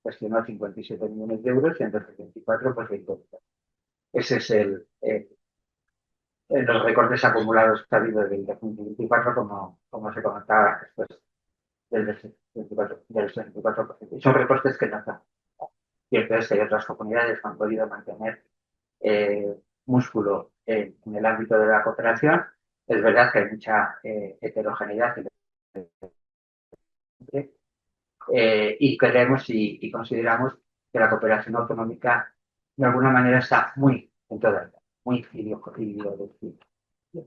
gestionó 57 millones de euros y en 2024 pues 20 millones. Ese es los recortes acumulados que ha habido desde el 2024, como se comentaba después del 64%. Y son recortes que no están. Cierto es que hay otras comunidades que han podido mantener músculo en el ámbito de la cooperación. Es verdad que hay mucha heterogeneidad y creemos y consideramos que la cooperación autonómica de alguna manera está muy en toda ella, muy ideológica.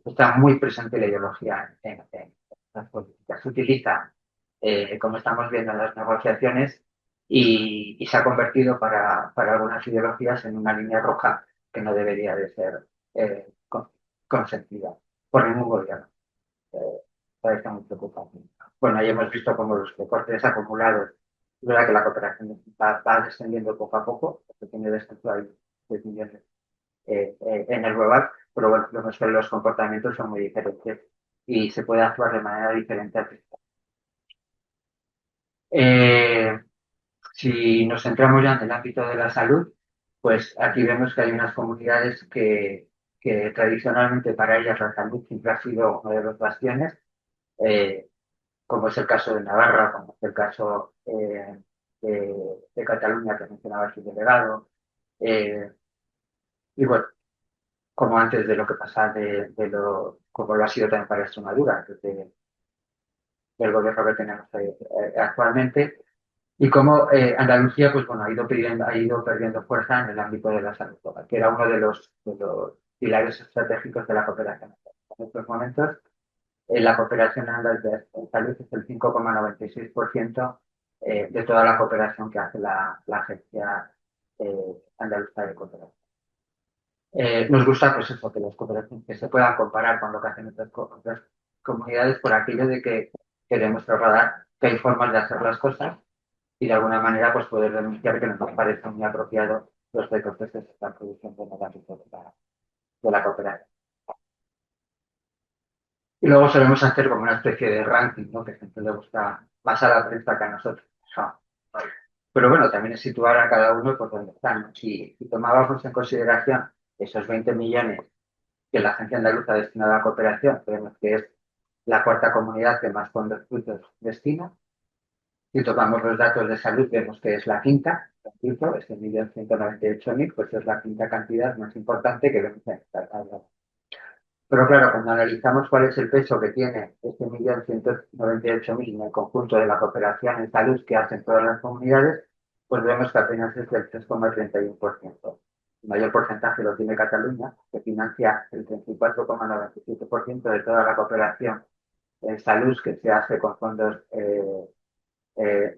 Está muy presente la ideología en las políticas. Se utiliza, como estamos viendo en las negociaciones, y se ha convertido para algunas ideologías en una línea roja que no debería de ser consentida por ningún gobierno. Parece muy preocupante. Bueno, ahí hemos visto cómo los recortes acumulados, es verdad que la cooperación va descendiendo poco a poco, porque tiene descenso ahí 10 millones en el global, pero bueno, vemos que los comportamientos son muy diferentes y se puede actuar de manera diferente. Si nos centramos ya en el ámbito de la salud, pues aquí vemos que hay unas comunidades que tradicionalmente para ellas la salud siempre ha sido uno de los bastiones, como es el caso de Navarra, como es el caso de Cataluña, que mencionaba su delegado, y bueno, como antes de lo que pasa como lo ha sido también para Extremadura, desde el gobierno que tenemos actualmente, y como Andalucía, pues bueno, ha ido perdiendo fuerza en el ámbito de la salud, que era uno de los pilares estratégicos de la cooperación. En estos momentos, la cooperación en salud es el 5,96% de toda la cooperación que hace la Agencia Andaluza de Cooperación. Nos gusta pues eso, que las cooperaciones que se puedan comparar con lo que hacen otras comunidades por aquello de que queremos trasladar que hay formas de hacer las cosas y de alguna manera pues poder denunciar que no nos parece muy apropiado los recortes que se están produciendo en el ámbito de la cooperación. Y luego solemos hacer como una especie de ranking, ¿no? Que siempre le gusta más a la prensa que a nosotros. Pero bueno, también es situar a cada uno por donde están, ¿no? Si tomábamos en consideración esos 20 millones que la Agencia Andaluza destina a la cooperación, creemos que es la cuarta comunidad que más fondos brutos destina. Si tomamos los datos de salud, vemos que es la quinta, repito, es el 1.198.000, pues es la quinta cantidad más importante que vemos en esta tabla. Pero claro, cuando analizamos cuál es el peso que tiene este 1.198.000 en el conjunto de la cooperación en salud que hacen todas las comunidades, pues vemos que apenas es del 3,31%. El mayor porcentaje lo tiene Cataluña, que financia el 34,97% de toda la cooperación en salud que se hace con fondos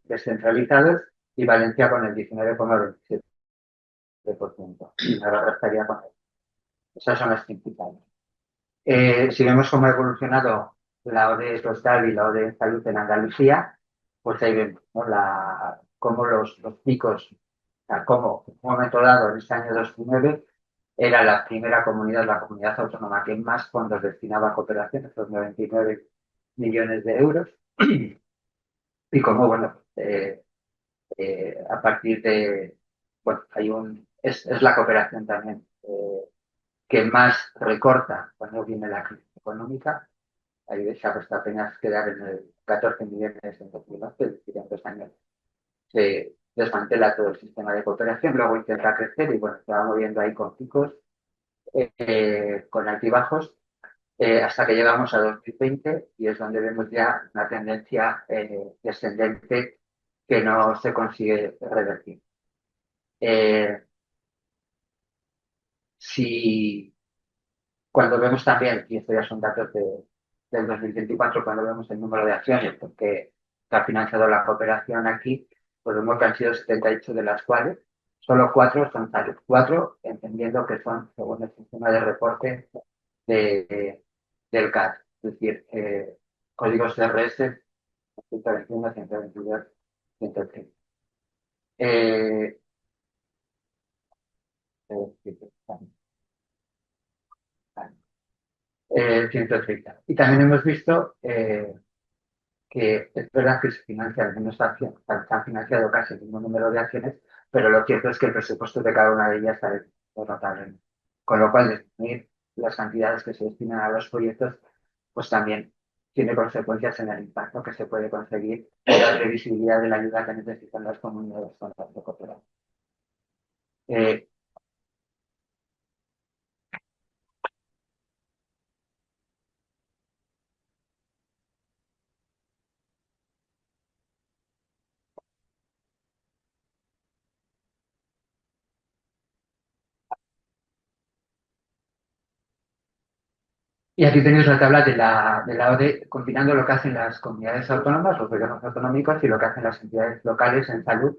descentralizados, y Valencia con el 19,27%. Y nada, restaría con él. Esas son las principales. Si vemos cómo ha evolucionado la ODE total y la ODE salud en Andalucía, pues ahí vemos, ¿no? Cómo los picos, o sea, cómo en un momento dado, en este año 2009, era la primera comunidad, la comunidad autónoma que más fondos destinaba a cooperación, estos 99 millones de euros, y cómo, bueno, a partir bueno, es la cooperación también que más recorta cuando viene la crisis económica. Ahí se ha puesto apenas quedar en el 14 millones en 2011, es decir, en 2 años se desmantela todo el sistema de cooperación, luego intenta crecer y bueno, se va moviendo ahí con picos, con altibajos, hasta que llegamos a 2020 y es donde vemos ya una tendencia descendente que no se consigue revertir. Si cuando vemos también, y esto ya son datos del 2024, cuando vemos el número de acciones porque se ha financiado la cooperación aquí, pues vemos que han sido 78 de las cuales solo 4 son salud. 4 entendiendo que son según el sistema de reporte del CAD, es decir, códigos CRS 121, 122, 130. Eh, eh, 130. Y también hemos visto que es verdad que se financian menos acciones, se han financiado casi el mismo número de acciones, pero lo cierto es que el presupuesto de cada una de ellas está notable. Con lo cual, definir las cantidades que se destinan a los proyectos, pues también tiene consecuencias en el impacto que se puede conseguir y la previsibilidad de la ayuda que necesitan las comunidades con las de cooperación. Y aquí tenéis la tabla de la ODE combinando lo que hacen las comunidades autónomas, los gobiernos autonómicos y lo que hacen las entidades locales en salud.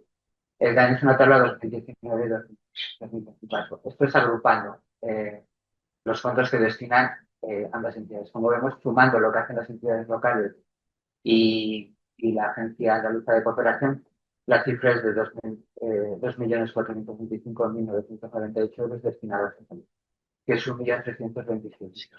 Es una tabla 2019-2024. Esto es agrupando los fondos que destinan ambas entidades. Como vemos, sumando lo que hacen las entidades locales y la Agencia Andaluza de Cooperación, la cifra es de 2.425.998 euros destinados a salud, que es 1.326.000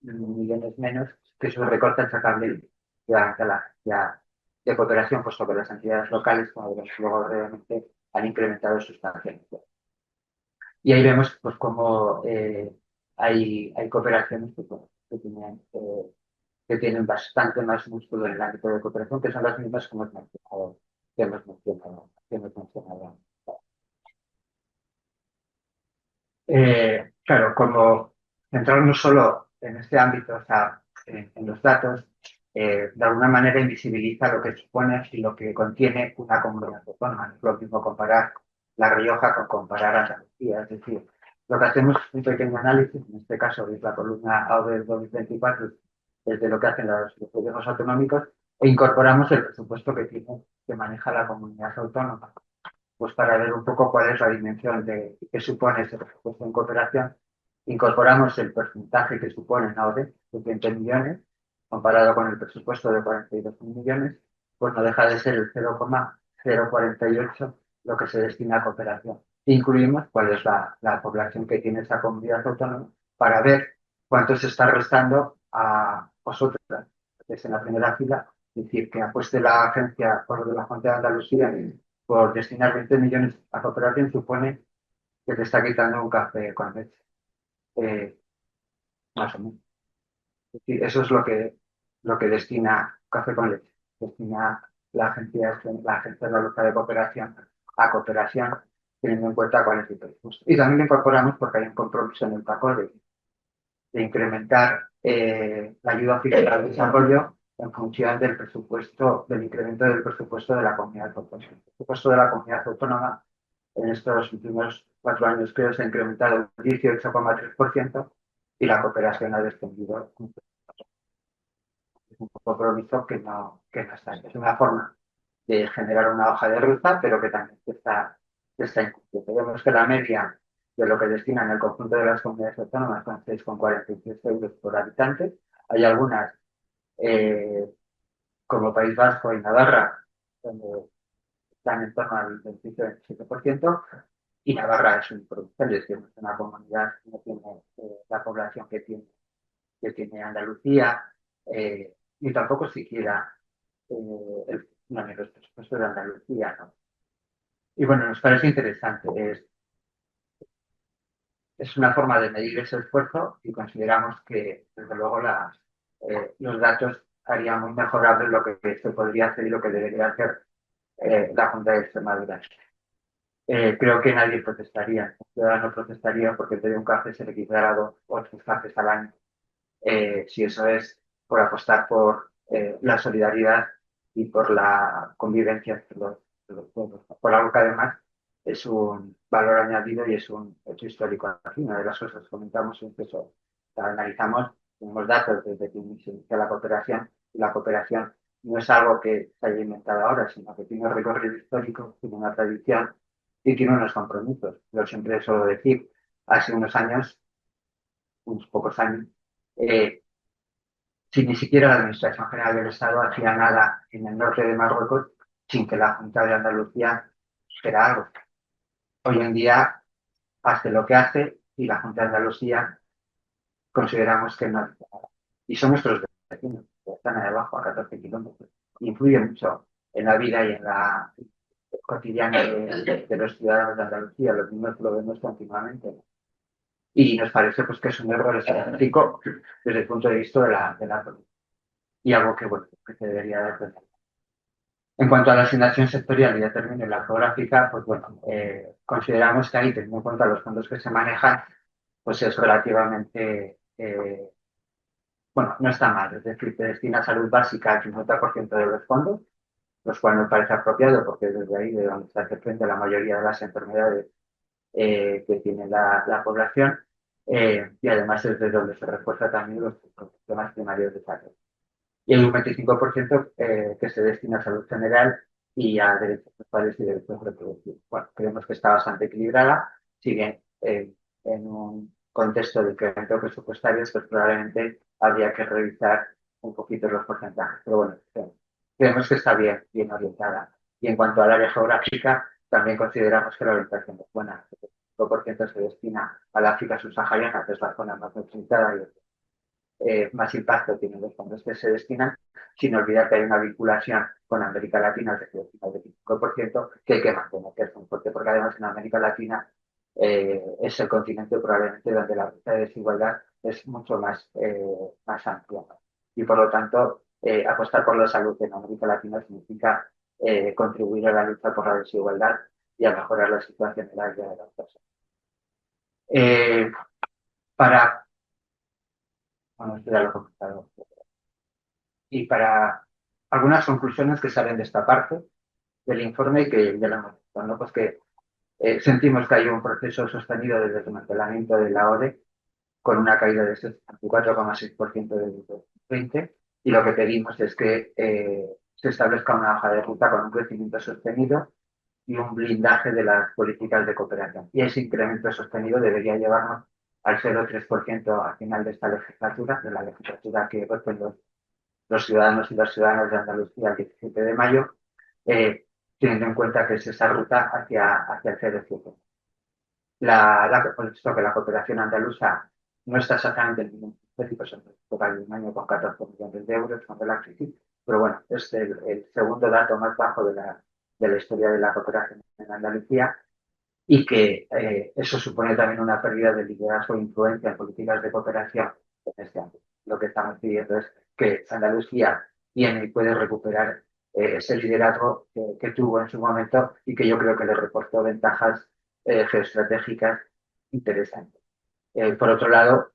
millones menos que su recorte achacable a la Agencia de Cooperación, puesto que las entidades locales, como veremos luego brevemente, han incrementado sustancialmente. Y ahí vemos pues cómo hay cooperaciones que tienen bastante más músculo en el ámbito de cooperación, que son las mismas que hemos mencionado. Claro, como centrarnos solo en este ámbito, o sea, en los datos, de alguna manera invisibiliza lo que supone y lo que contiene una comunidad autónoma. No es lo mismo comparar La Rioja con comparar Andalucía. Es decir, lo que hacemos es un pequeño análisis, en este caso es la columna A del 2024, desde lo que hacen los gobiernos autonómicos, e incorporamos el presupuesto que maneja la comunidad autónoma, pues para ver un poco cuál es la dimensión que supone ese presupuesto en cooperación. Incorporamos el porcentaje que supone en AODE, 200 millones, comparado con el presupuesto de 42.000 millones, pues no deja de ser el 0,048 lo que se destina a cooperación. Incluimos cuál es la población que tiene esa comunidad autónoma para ver cuánto se está restando a vosotros, que es en la primera fila, es decir, que apueste la agencia por de la Junta de Andalucía por destinar 20 millones a cooperación supone que te está quitando un café con leche, más o menos. Es decir, eso es lo que destina café con leche, destina la Agencia Andaluza de Cooperación a cooperación, teniendo en cuenta cuál es el presupuesto. Y también lo incorporamos porque hay un compromiso en el PACO de incrementar la ayuda oficial al desarrollo en función del presupuesto, del incremento del presupuesto de la comunidad autónoma. El presupuesto de la comunidad autónoma en estos últimos 4 años creo se ha incrementado un 18,3% y la cooperación ha descendido. Es un compromiso que no está. Es una forma de generar una hoja de ruta, pero que también está incumpliendo. Vemos que la media de lo que destinan el conjunto de las comunidades autónomas son 6,43 euros por habitante. Hay algunas, como País Vasco y Navarra, donde están en torno al 27%, y Navarra es un productor, es decir, es una comunidad que no tiene la población que tiene Andalucía, ni tampoco siquiera no, ni los presupuestos de Andalucía, ¿no? Y bueno, nos parece interesante. Es una forma de medir ese esfuerzo y consideramos que, desde luego, los datos harían muy mejorable lo que se podría hacer y lo que debería hacer la Junta de Extremadura. Creo que nadie protestaría. El ciudadano protestaría porque el de un café se le quitara 2 o 3 cafés al año. Si eso es por apostar por la solidaridad y por la convivencia entre los pueblos. Por algo que además es un valor añadido y es un hecho histórico. Aquí una de las cosas que comentamos es que eso, analizamos, tenemos datos desde que se inició la cooperación, y la cooperación no es algo que se haya inventado ahora, sino que tiene un recorrido histórico, tiene una tradición y tiene unos compromisos. Yo siempre suelo decir, hace unos años, unos pocos años, eh, si ni siquiera la Administración General del Estado hacía nada en el norte de Marruecos sin que la Junta de Andalucía hiciera algo. Hoy en día hace lo que hace y la Junta de Andalucía consideramos que no hace nada. Y son nuestros vecinos, que están ahí abajo a 14 kilómetros. Influye mucho en la vida y en la cotidiana de los ciudadanos de Andalucía. Los mismos lo vemos continuamente. Y nos parece pues, que es un error estratégico desde el punto de vista de la política. Y algo que, bueno, que se debería de hacer. En cuanto a la asignación sectorial, y ya termino la geográfica, pues bueno, consideramos que ahí, teniendo en cuenta los fondos que se manejan, pues es relativamente, bueno, no está mal. Es decir, se destina a salud básica el 50% de los fondos, los cuales nos parece apropiado porque es desde ahí de donde se hace frente a la mayoría de las enfermedades que tiene la población, y además es desde donde se refuerza también los sistemas primarios de salud. Y hay un 25% que se destina a salud general y a derechos sexuales y derechos reproductivos. Bueno, creemos que está bastante equilibrada, sigue en un contexto de incremento presupuestario, pues probablemente habría que revisar un poquito los porcentajes. Pero bueno, creemos que está bien orientada. Y en cuanto al área geográfica, también consideramos que la orientación es buena. El 5% se destina al África subsahariana, que es la zona más necesitada y más impacto tienen los fondos que se destinan, sin olvidar que hay una vinculación con América Latina del 25% que hay que mantener, que es muy fuerte, porque además en América Latina es el continente probablemente donde la brecha de desigualdad es mucho más amplia. Y por lo tanto, apostar por la salud en América Latina significa contribuir a la lucha por la desigualdad y a mejorar la situación de la vida de las personas. Para, bueno, esto ya lo he comentado, y para algunas conclusiones que salen de esta parte del informe y que ya lo hemos visto, ¿no? Pues que sentimos que hay un proceso sostenido desde el desmantelamiento de la ODE con una caída del 74,6% del 2020 y lo que pedimos es que se establezca una hoja de ruta con un crecimiento sostenido y un blindaje de las políticas de cooperación. Y ese incremento sostenido debería llevarnos al 0,3% al final de esta legislatura, de la legislatura que voten los ciudadanos y las ciudadanas de Andalucía el 17 de mayo, teniendo en cuenta que es esa ruta hacia el 0,7. Por esto que la cooperación andaluza no está exactamente en ningún específico, son un año con 14 millones de euros cuando la crisis, pero bueno, es el segundo dato más bajo de la historia de la cooperación en Andalucía y que eso supone también una pérdida de liderazgo e influencia en políticas de cooperación en este ámbito. Lo que estamos pidiendo es que Andalucía tiene y puede recuperar ese liderazgo que tuvo en su momento y que yo creo que le reportó ventajas geoestratégicas interesantes. Por otro lado,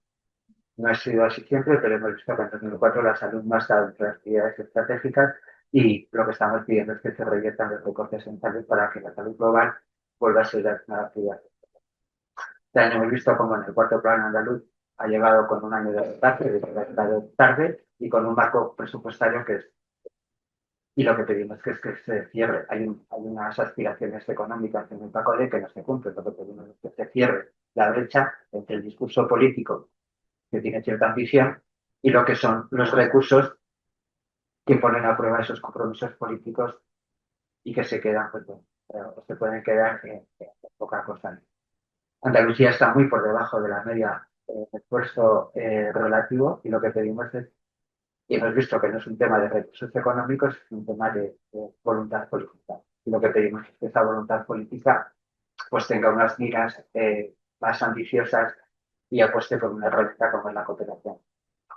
no ha sido así siempre, pero hemos visto que en 2004 la salud no ha estado entre las actividades estratégicas y lo que estamos pidiendo es que se reviertan los recortes en salud para que la salud global vuelva a ser una actividad. Este año hemos visto como en el cuarto plan andaluz ha llegado con un año de retraso, tarde y con un marco presupuestario que es. Y lo que pedimos es que se cierre. Hay unas aspiraciones económicas en el PACODE que no se cumplen. Lo que pedimos es que se cierre la brecha entre el discurso político, que tiene cierta ambición, y lo que son los recursos que ponen a prueba esos compromisos políticos y que se quedan, pues, se pueden quedar en poca cosa. Andalucía está muy por debajo de la media de esfuerzo relativo y lo que pedimos es, y hemos visto que no es un tema de recursos económicos, es un tema de voluntad política. Y lo que pedimos es que esa voluntad política pues tenga unas miras más ambiciosas y apueste por una herramienta como es la cooperación.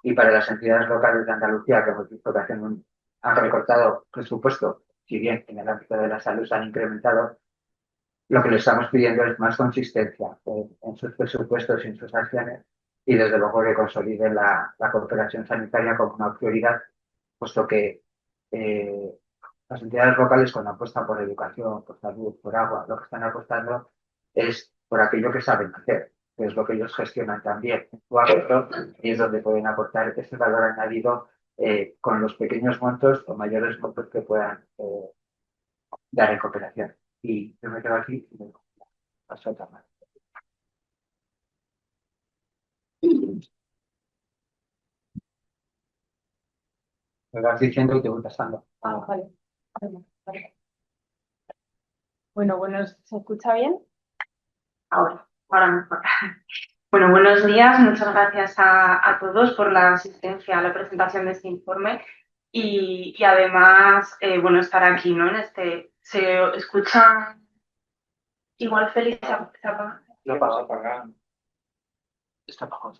Y para las entidades locales de Andalucía, que hemos visto que han recortado presupuesto, si bien en el ámbito de la salud se han incrementado, lo que le estamos pidiendo es más consistencia en sus presupuestos y en sus acciones y desde luego que consoliden la cooperación sanitaria como una prioridad, puesto que eh, las entidades locales cuando apuestan por educación, por salud, por agua, lo que están apostando es por aquello que saben hacer, que es lo que ellos gestionan también en su ámbito y es donde pueden aportar ese valor añadido con los pequeños montos o mayores montos que puedan dar en cooperación. Y yo me quedo aquí y me paso a otra más. Me vas diciendo y te voy pasando. Ah, vale. Vale, vale. Bueno, ¿se escucha bien? Ahora mejor. Bueno, buenos días. Muchas gracias a todos por la asistencia a la presentación de este informe y además, bueno, estar aquí, ¿no? ¿Se escucha igual feliz? ¿Se apaga? Lo paso a apagar. Está apagado.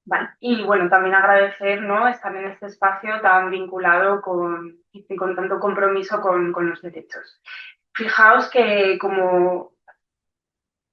Vale. Y bueno, también agradecer, ¿no?, estar en este espacio tan vinculado y con tanto compromiso con los derechos. Fijaos que como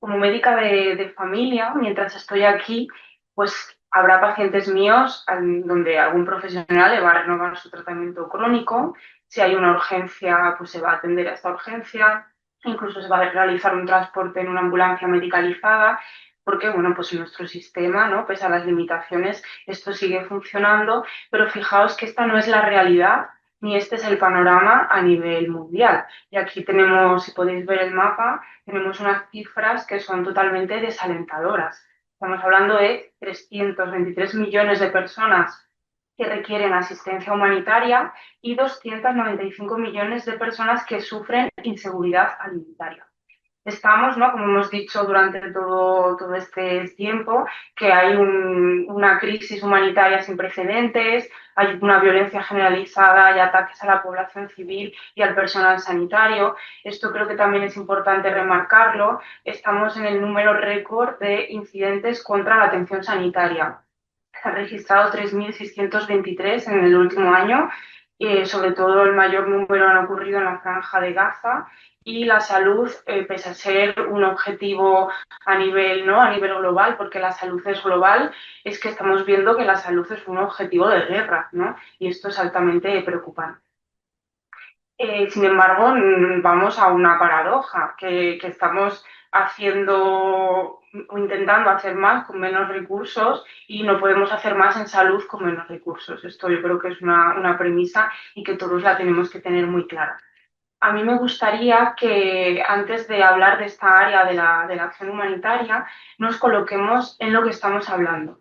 médica de familia, mientras estoy aquí, pues habrá pacientes míos donde algún profesional le va a renovar su tratamiento crónico. Si hay una urgencia, pues se va a atender a esta urgencia. Incluso se va a realizar un transporte en una ambulancia medicalizada, porque, bueno, pues en nuestro sistema, ¿no?, pese a las limitaciones, esto sigue funcionando. Pero fijaos que esta no es la realidad, ni este es el panorama a nivel mundial. Y aquí tenemos, si podéis ver el mapa, tenemos unas cifras que son totalmente desalentadoras. Estamos hablando de 323 millones de personas que requieren asistencia humanitaria y 295 millones de personas que sufren inseguridad alimentaria. Estamos, ¿no?, como hemos dicho durante todo este tiempo, que hay una crisis humanitaria sin precedentes, hay una violencia generalizada y ataques a la población civil y al personal sanitario. Esto creo que también es importante remarcarlo. Estamos en el número récord de incidentes contra la atención sanitaria. Se han registrado 3.623 en el último año. Sobre todo el mayor número han ocurrido en la Franja de Gaza, y la salud, pese a ser un objetivo a nivel, ¿no?, a nivel global, porque la salud es global, es que estamos viendo que la salud es un objetivo de guerra, ¿no? Y esto es altamente preocupante. Sin embargo, vamos a una paradoja, que estamos haciendo o intentando hacer más con menos recursos y no podemos hacer más en salud con menos recursos. Esto yo creo que es una premisa y que todos la tenemos que tener muy clara. A mí me gustaría que antes de hablar de esta área de la acción humanitaria, nos coloquemos en lo que estamos hablando.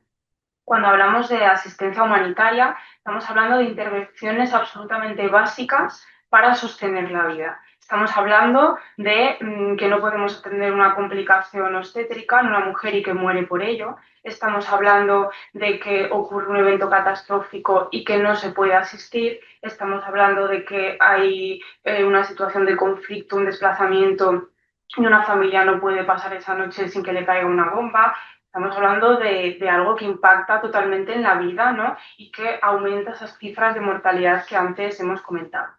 Cuando hablamos de asistencia humanitaria, estamos hablando de intervenciones absolutamente básicas para sostener la vida. Estamos hablando de que no podemos atender una complicación obstétrica en una mujer y que muere por ello. Estamos hablando de que ocurre un evento catastrófico y que no se puede asistir. Estamos hablando de que hay una situación de conflicto, un desplazamiento y una familia no puede pasar esa noche sin que le caiga una bomba. Estamos hablando de algo que impacta totalmente en la vida, ¿no?, y que aumenta esas cifras de mortalidad que antes hemos comentado.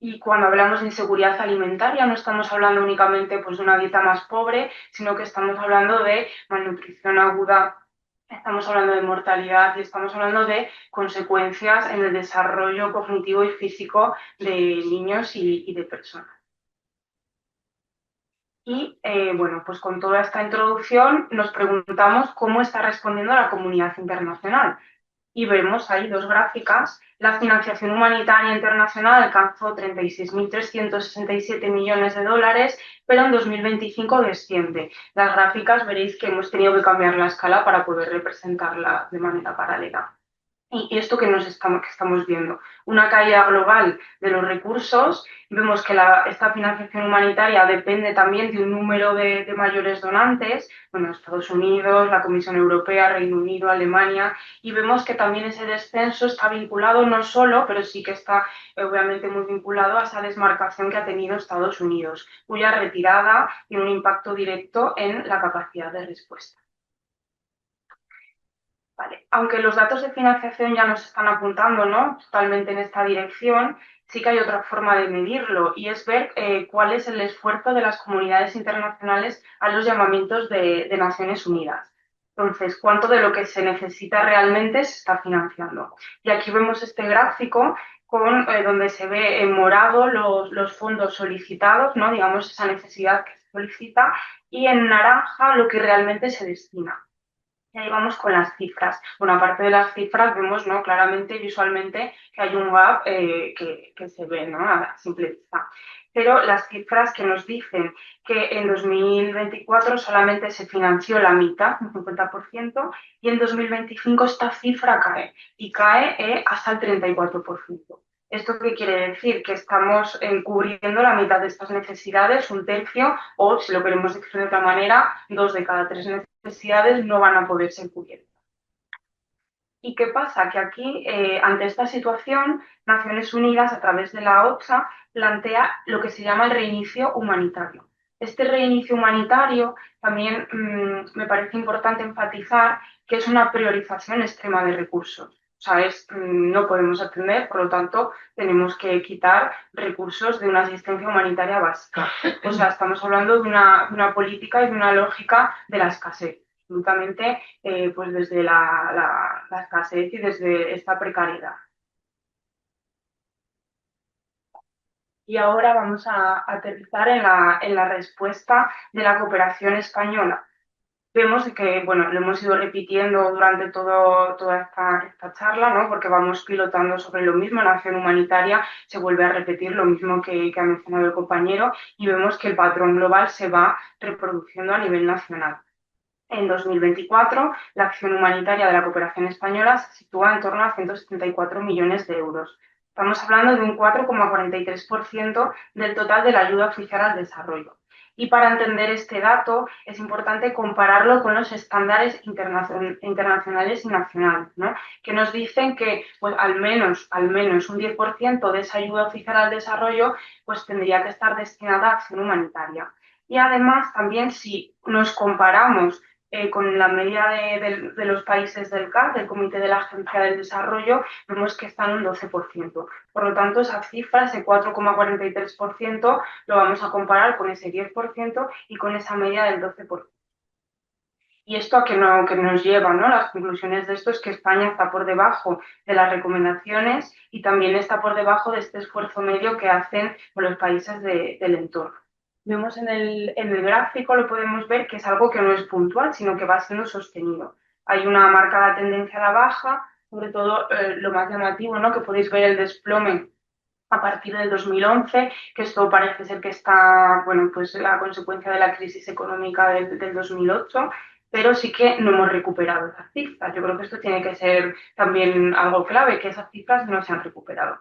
Y cuando hablamos de inseguridad alimentaria, no estamos hablando únicamente, pues, de una dieta más pobre, sino que estamos hablando de malnutrición aguda, estamos hablando de mortalidad y estamos hablando de consecuencias en el desarrollo cognitivo y físico de niños y de personas. Y bueno, pues con toda esta introducción nos preguntamos cómo está respondiendo la comunidad internacional. Y vemos ahí dos gráficas. La financiación humanitaria internacional alcanzó 36.367 millones de dólares, pero en 2025 desciende. Las gráficas veréis que hemos tenido que cambiar la escala para poder representarla de manera paralela. Y esto que estamos viendo, una caída global de los recursos, vemos que esta financiación humanitaria depende también de un número de mayores donantes, bueno, Estados Unidos, la Comisión Europea, Reino Unido, Alemania, y vemos que también ese descenso está vinculado no solo, pero sí que está obviamente muy vinculado a esa desmarcación que ha tenido Estados Unidos, cuya retirada tiene un impacto directo en la capacidad de respuesta. Vale. Aunque los datos de financiación ya nos están apuntando, ¿no?, totalmente en esta dirección, sí que hay otra forma de medirlo y es ver cuál es el esfuerzo de las comunidades internacionales a los llamamientos de Naciones Unidas. Entonces, ¿cuánto de lo que se necesita realmente se está financiando? Y aquí vemos este gráfico donde se ve en morado los fondos solicitados, ¿no?, digamos esa necesidad que se solicita, y en naranja lo que realmente se destina. Y ahí vamos con las cifras. Bueno, aparte de las cifras, vemos, ¿no?, claramente, visualmente, que hay un gap que se ve, ¿no?, a simple vista. Pero las cifras que nos dicen que en 2024 solamente se financió la mitad, un 50%, y en 2025 esta cifra cae, y cae hasta el 34%. ¿Esto qué quiere decir? Que estamos cubriendo la mitad de estas necesidades, un tercio, o si lo queremos decir de otra manera, 2 de cada 3 necesidades no van a poder ser cubiertas. ¿Y qué pasa? Que aquí, ante esta situación, Naciones Unidas, a través de la OCHA, plantea lo que se llama el reinicio humanitario. Este reinicio humanitario también me parece importante enfatizar que es una priorización extrema de recursos. O sea, no podemos atender, por lo tanto, tenemos que quitar recursos de una asistencia humanitaria básica. O sea, estamos hablando de una política y de una lógica de la escasez, absolutamente, pues desde la escasez y desde esta precariedad. Y ahora vamos a aterrizar en la respuesta de la cooperación española. Vemos que, bueno, lo hemos ido repitiendo durante toda esta charla, ¿no?, porque vamos pilotando sobre lo mismo. En la acción humanitaria se vuelve a repetir lo mismo que ha mencionado el compañero, y vemos que el patrón global se va reproduciendo a nivel nacional. En 2024, la acción humanitaria de la cooperación española se sitúa en torno a 174 millones de euros. Estamos hablando de un 4,43% del total de la ayuda oficial al desarrollo. Y para entender este dato es importante compararlo con los estándares internacionales y nacionales, ¿no?, que nos dicen que pues, al menos un 10% de esa ayuda oficial al desarrollo pues, tendría que estar destinada a acción humanitaria. Y además también, si nos comparamos con la media de los países del CAD, del Comité de la Agencia del Desarrollo, vemos que están un 12%. Por lo tanto, esa cifra, ese 4,43%, lo vamos a comparar con ese 10% y con esa media del 12%. Y esto a que nos lleva, ¿no? Las conclusiones de esto es que España está por debajo de las recomendaciones y también está por debajo de este esfuerzo medio que hacen los países del entorno. Vemos en el gráfico, lo podemos ver que es algo que no es puntual, sino que va siendo sostenido. Hay una marcada tendencia a la baja, sobre todo lo más llamativo, ¿no?, que podéis ver el desplome a partir del 2011, que esto parece ser que está, bueno, pues la consecuencia de la crisis económica del 2008, pero sí que no hemos recuperado esas cifras. Yo creo que esto tiene que ser también algo clave, que esas cifras no se han recuperado.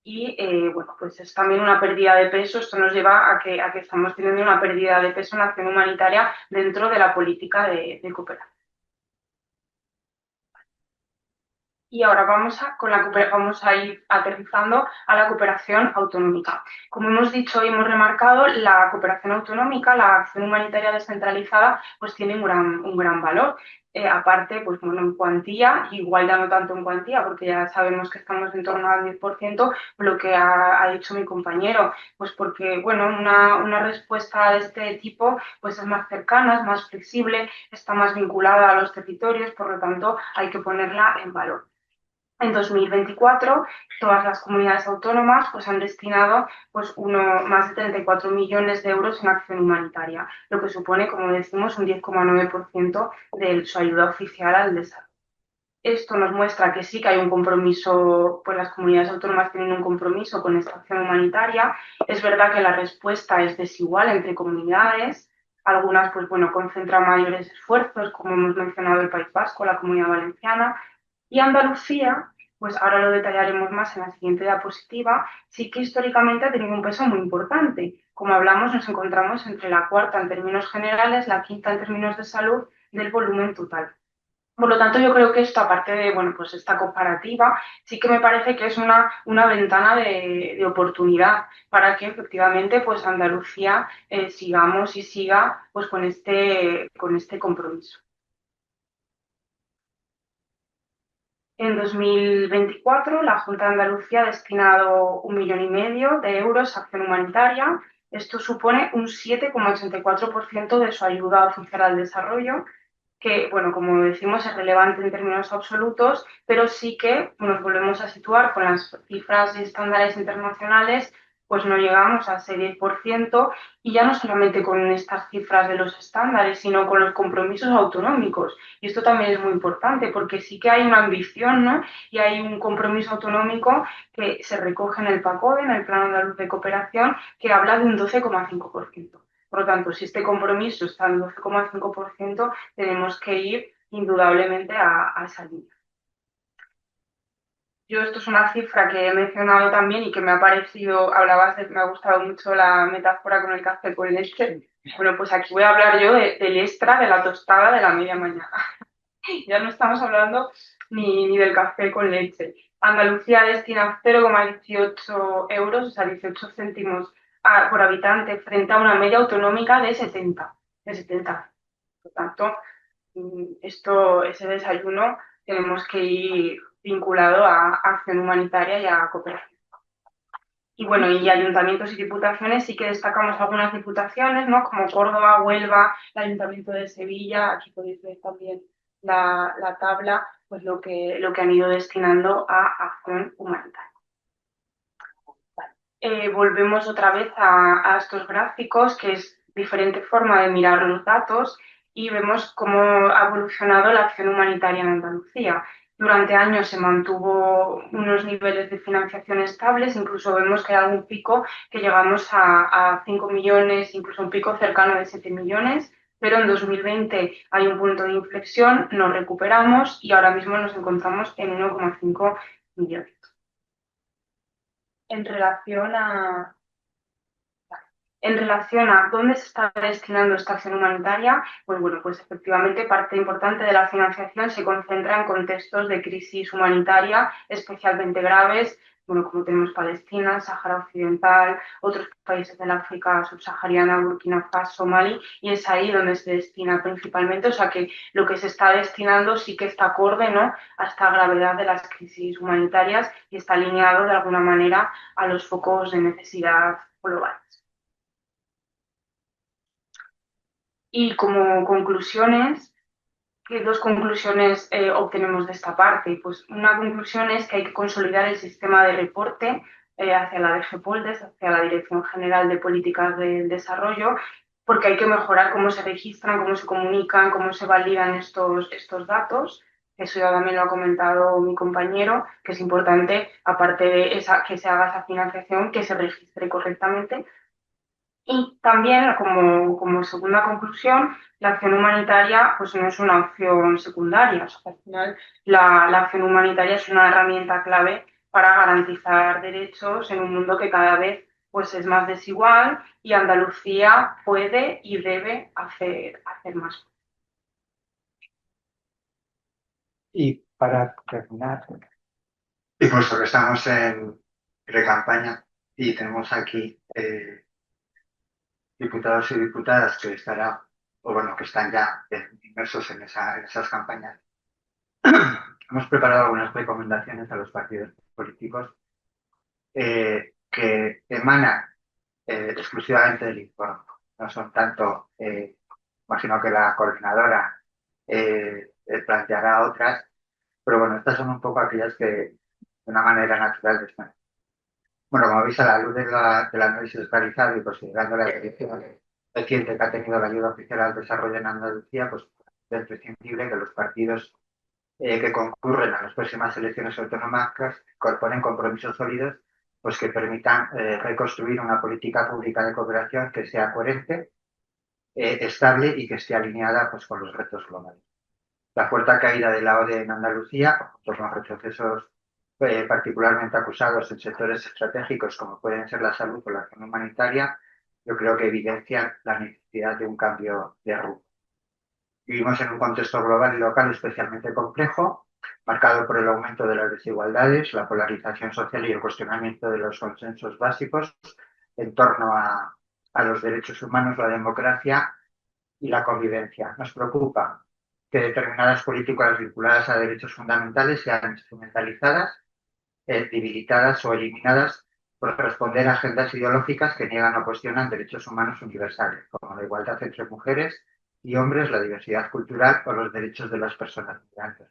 Y bueno, pues es también una pérdida de peso. Esto nos lleva a que estamos teniendo una pérdida de peso en la acción humanitaria dentro de la política de cooperación. Y ahora vamos a ir aterrizando a la cooperación autonómica. Como hemos dicho y hemos remarcado, la cooperación autonómica, la acción humanitaria descentralizada, pues tiene un gran valor. Aparte, pues bueno, en cuantía, igual ya no tanto en cuantía, porque ya sabemos que estamos en torno al 10%, lo que ha dicho mi compañero, pues porque, bueno, una respuesta de este tipo pues es más cercana, es más flexible, está más vinculada a los territorios, por lo tanto hay que ponerla en valor. En 2024, todas las comunidades autónomas pues, han destinado pues, más de 34 millones de euros en acción humanitaria, lo que supone, como decimos, un 10,9% de su ayuda oficial al desarrollo. Esto nos muestra que sí que hay un compromiso, pues las comunidades autónomas tienen un compromiso con esta acción humanitaria. Es verdad que la respuesta es desigual entre comunidades. Algunas, pues bueno, concentran mayores esfuerzos, como hemos mencionado el País Vasco, la Comunidad Valenciana, Y Andalucía, pues ahora lo detallaremos más en la siguiente diapositiva, sí que históricamente ha tenido un peso muy importante. Como hablamos, nos encontramos entre la cuarta en términos generales, la quinta en términos de salud del volumen total. Por lo tanto, yo creo que esto, aparte de, bueno, pues esta comparativa, sí que me parece que es una ventana de oportunidad para que efectivamente pues Andalucía sigamos y siga pues con este compromiso. En 2024, la Junta de Andalucía ha destinado 1,5 millones de euros a acción humanitaria. Esto supone un 7,84% de su ayuda oficial al desarrollo, que, bueno, como decimos, es relevante en términos absolutos, pero sí que nos volvemos a situar con las cifras y estándares internacionales, pues no llegamos a ese 10%, y ya no solamente con estas cifras de los estándares, sino con los compromisos autonómicos. Y esto también es muy importante porque sí que hay una ambición, ¿no? Y hay un compromiso autonómico que se recoge en el PACODE, en el Plan Andaluz de Cooperación, que habla de un 12,5%. Por lo tanto, si este compromiso está en 12,5%, tenemos que ir indudablemente a esa línea. Yo esto es una cifra que he mencionado también y que me ha parecido, me ha gustado mucho la metáfora con el café con leche. Bueno, pues aquí voy a hablar yo del extra, de la tostada de la media mañana. Ya no estamos hablando ni del café con leche. Andalucía destina 0,18 euros, o sea, 18 céntimos por habitante, frente a una media autonómica de 70. De 70. Por lo tanto, ese desayuno tenemos que ir vinculado a acción humanitaria y a cooperación. Y bueno, y ayuntamientos y diputaciones, sí que destacamos algunas diputaciones, ¿no? Como Córdoba, Huelva, el Ayuntamiento de Sevilla. Aquí podéis ver también la tabla, pues lo que han ido destinando a acción humanitaria. Volvemos otra vez a estos gráficos, que es diferente forma de mirar los datos, y vemos cómo ha evolucionado la acción humanitaria en Andalucía. Durante años se mantuvo unos niveles de financiación estables, incluso vemos que hay algún pico que llegamos a 5 millones, incluso un pico cercano de 7 millones, pero en 2020 hay un punto de inflexión, nos recuperamos y ahora mismo nos encontramos en 1,5 millones. En relación a dónde se está destinando esta acción humanitaria, pues bueno, pues efectivamente parte importante de la financiación se concentra en contextos de crisis humanitaria especialmente graves, bueno, como tenemos Palestina, Sáhara Occidental, otros países del África subsahariana, Burkina Faso, Mali, y es ahí donde se destina principalmente, o sea que lo que se está destinando sí que está acorde, ¿no?, a esta gravedad de las crisis humanitarias y está alineado de alguna manera a los focos de necesidad globales. Y como conclusiones, ¿qué dos conclusiones obtenemos de esta parte? Pues una conclusión es que hay que consolidar el sistema de reporte hacia la DGPoldes, hacia la Dirección General de Políticas del Desarrollo, porque hay que mejorar cómo se registran, cómo se comunican, cómo se validan estos datos. Eso ya también lo ha comentado mi compañero, que es importante, aparte de que se haga esa financiación, que se registre correctamente. Y también, como segunda conclusión, la acción humanitaria pues no es una opción secundaria. O sea, al final, la acción humanitaria es una herramienta clave para garantizar derechos en un mundo que cada vez pues, es más desigual, y Andalucía puede y debe hacer más. Y para terminar, y puesto que estamos en pre-campaña y tenemos aquí diputados y diputadas que que están ya inmersos en esas campañas, hemos preparado algunas recomendaciones a los partidos políticos que emanan exclusivamente del informe. No son tanto, imagino que la coordinadora planteará otras, pero bueno, estas son un poco aquellas que de una manera natural después. Bueno, como veis, a la luz del análisis realizado y considerando la evolución reciente que ha tenido la ayuda oficial al desarrollo en Andalucía, pues es imprescindible que los partidos que concurren a las próximas elecciones autonómicas incorporen compromisos sólidos pues que permitan reconstruir una política pública de cooperación que sea coherente, estable y que esté alineada pues con los retos globales. La fuerte caída de la ODE en Andalucía, junto con retrocesos particularmente acusados en sectores estratégicos como pueden ser la salud o la acción humanitaria, yo creo que evidencian la necesidad de un cambio de rumbo. Vivimos en un contexto global y local especialmente complejo, marcado por el aumento de las desigualdades, la polarización social y el cuestionamiento de los consensos básicos en torno a los derechos humanos, la democracia y la convivencia. Nos preocupa que determinadas políticas vinculadas a derechos fundamentales sean instrumentalizadas, debilitadas o eliminadas por responder a agendas ideológicas que niegan o cuestionan derechos humanos universales, como la igualdad entre mujeres y hombres, la diversidad cultural o los derechos de las personas migrantes.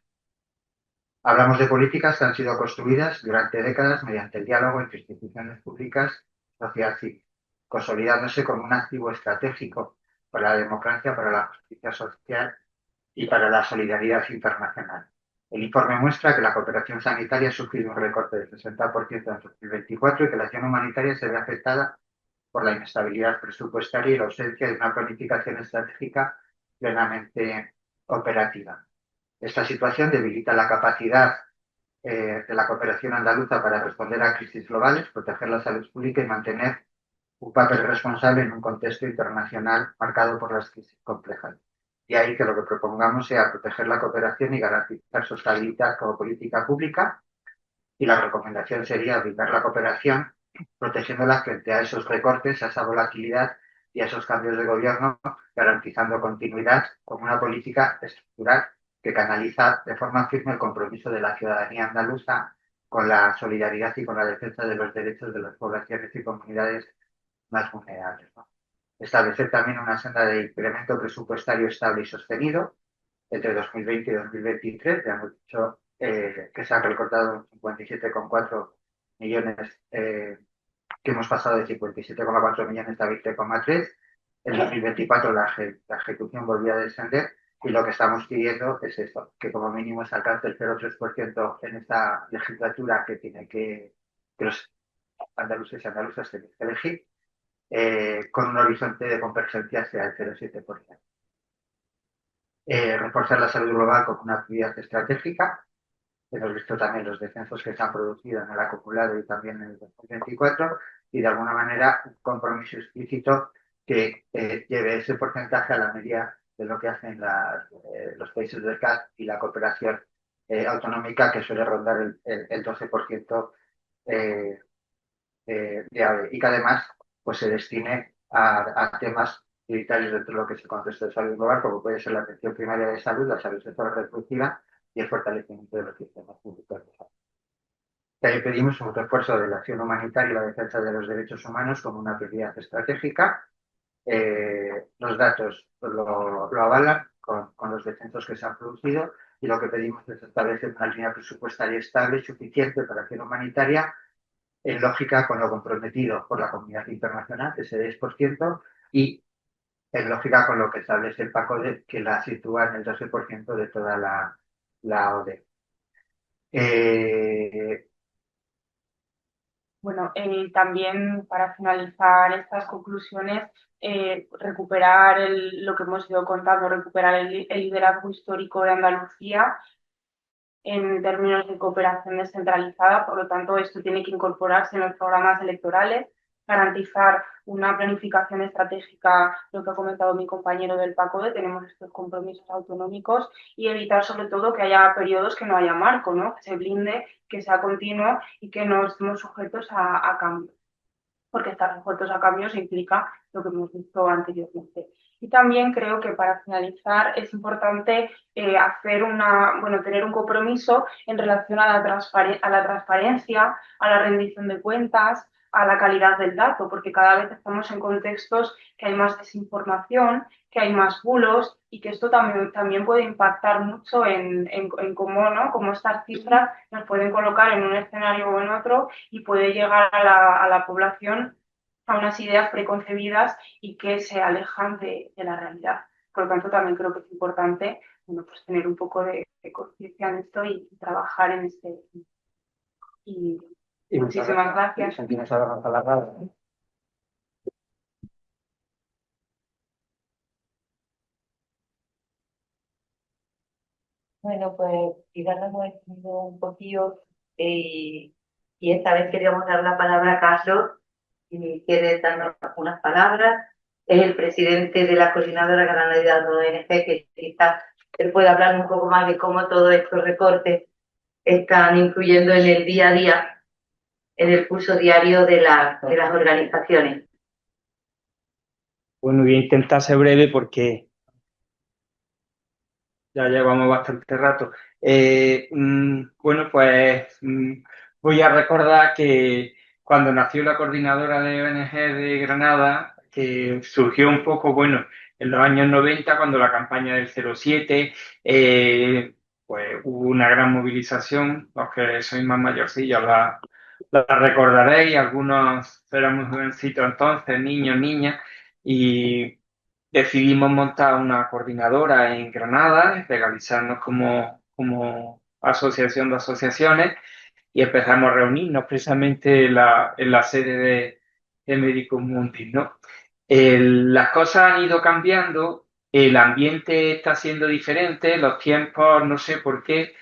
Hablamos de políticas que han sido construidas durante décadas mediante el diálogo entre instituciones públicas y sociedad civil, consolidándose como un activo estratégico para la democracia, para la justicia social y para la solidaridad internacional. El informe muestra que la cooperación sanitaria ha sufrido un recorte del 60% en 2024 y que la acción humanitaria se ve afectada por la inestabilidad presupuestaria y la ausencia de una planificación estratégica plenamente operativa. Esta situación debilita la capacidad de la cooperación andaluza para responder a crisis globales, proteger la salud pública y mantener un papel responsable en un contexto internacional marcado por las crisis complejas. Y ahí que lo que propongamos sea proteger la cooperación y garantizar su estabilidad como política pública. Y la recomendación sería aplicar la cooperación protegiéndola frente a esos recortes, a esa volatilidad y a esos cambios de gobierno, garantizando continuidad como una política estructural que canaliza de forma firme el compromiso de la ciudadanía andaluza con la solidaridad y con la defensa de los derechos de las poblaciones y comunidades más vulnerables, ¿no? Establecer también una senda de incremento presupuestario estable y sostenido entre 2020 y 2023. Ya hemos dicho que se han recortado 57,4 millones, que hemos pasado de 57,4 millones a 20,3. En 2024 la ejecución volvió a descender y lo que estamos pidiendo es esto, que como mínimo se alcance el 0,3% en esta legislatura que tiene que los andaluces y andaluzas tienen que elegir, con un horizonte de convergencia hacia el 0,7%. Reforzar la salud global como una actividad estratégica. Hemos visto también los descensos que se han producido en el acumulado y también en el 2024 y de alguna manera un compromiso explícito que lleve ese porcentaje a la media de lo que hacen los países del CAC y la cooperación autonómica, que suele rondar el 12% de AVE, y que además pues, se destine a temas prioritarios dentro de lo que es el contexto de salud global, como puede ser la atención primaria de salud, la salud sexual reproductiva y el fortalecimiento de los sistemas públicos de salud. También pedimos un refuerzo de la acción humanitaria y la defensa de los derechos humanos como una prioridad estratégica. Los datos lo avalan con los descensos que se han producido y lo que pedimos es establecer una línea presupuestaria estable y suficiente para acción humanitaria en lógica con lo comprometido por la comunidad internacional, ese 10%, y en lógica con lo que establece el PACODE, que la sitúa en el 12% de toda la ODE. Bueno, también para finalizar estas conclusiones, recuperar lo que hemos ido contando, recuperar el liderazgo histórico de Andalucía en términos de cooperación descentralizada. Por lo tanto, esto tiene que incorporarse en los programas electorales, garantizar una planificación estratégica, lo que ha comentado mi compañero del PACODE, tenemos estos compromisos autonómicos, y evitar sobre todo que haya periodos que no haya marco, ¿no? Que se blinde, que sea continuo y que no estemos sujetos a cambios, porque estar sujetos a cambios implica lo que hemos visto anteriormente. Y también creo que para finalizar es importante tener un compromiso en relación a la transparencia, a la rendición de cuentas, a la calidad del dato, porque cada vez estamos en contextos que hay más desinformación, que hay más bulos, y que esto también puede impactar mucho en cómo, ¿no? Cómo estas cifras nos pueden colocar en un escenario o en otro y puede llegar a la población a unas ideas preconcebidas y que se alejan de la realidad. Por lo tanto, también creo que es importante, bueno, pues tener un poco de conciencia en esto y trabajar en este. Y muchísimas gracias. Bueno, pues quizás nos hemos extendido un poquillo eh, y esta vez queríamos dar la palabra a Carlos, si quiere darnos unas palabras. Es el presidente de la Coordinadora Granadina de ONG, que quizás él pueda hablar un poco más de cómo todos estos recortes están influyendo en el día a día, en el curso diario de las organizaciones. Bueno, voy a intentar ser breve porque ya llevamos bastante rato. Bueno, pues voy a recordar que cuando nació la coordinadora de ONG de Granada, que surgió un poco, bueno, en los años 90, cuando la campaña del 07, pues hubo una gran movilización. Los que sois más mayorcillos la recordaréis, algunos éramos jovencitos entonces, niños, niñas, y decidimos montar una coordinadora en Granada, legalizarnos como asociación de asociaciones y empezamos a reunirnos precisamente en la sede de Medicus Mundi, ¿no? Las cosas han ido cambiando, el ambiente está siendo diferente, los tiempos, no sé por qué,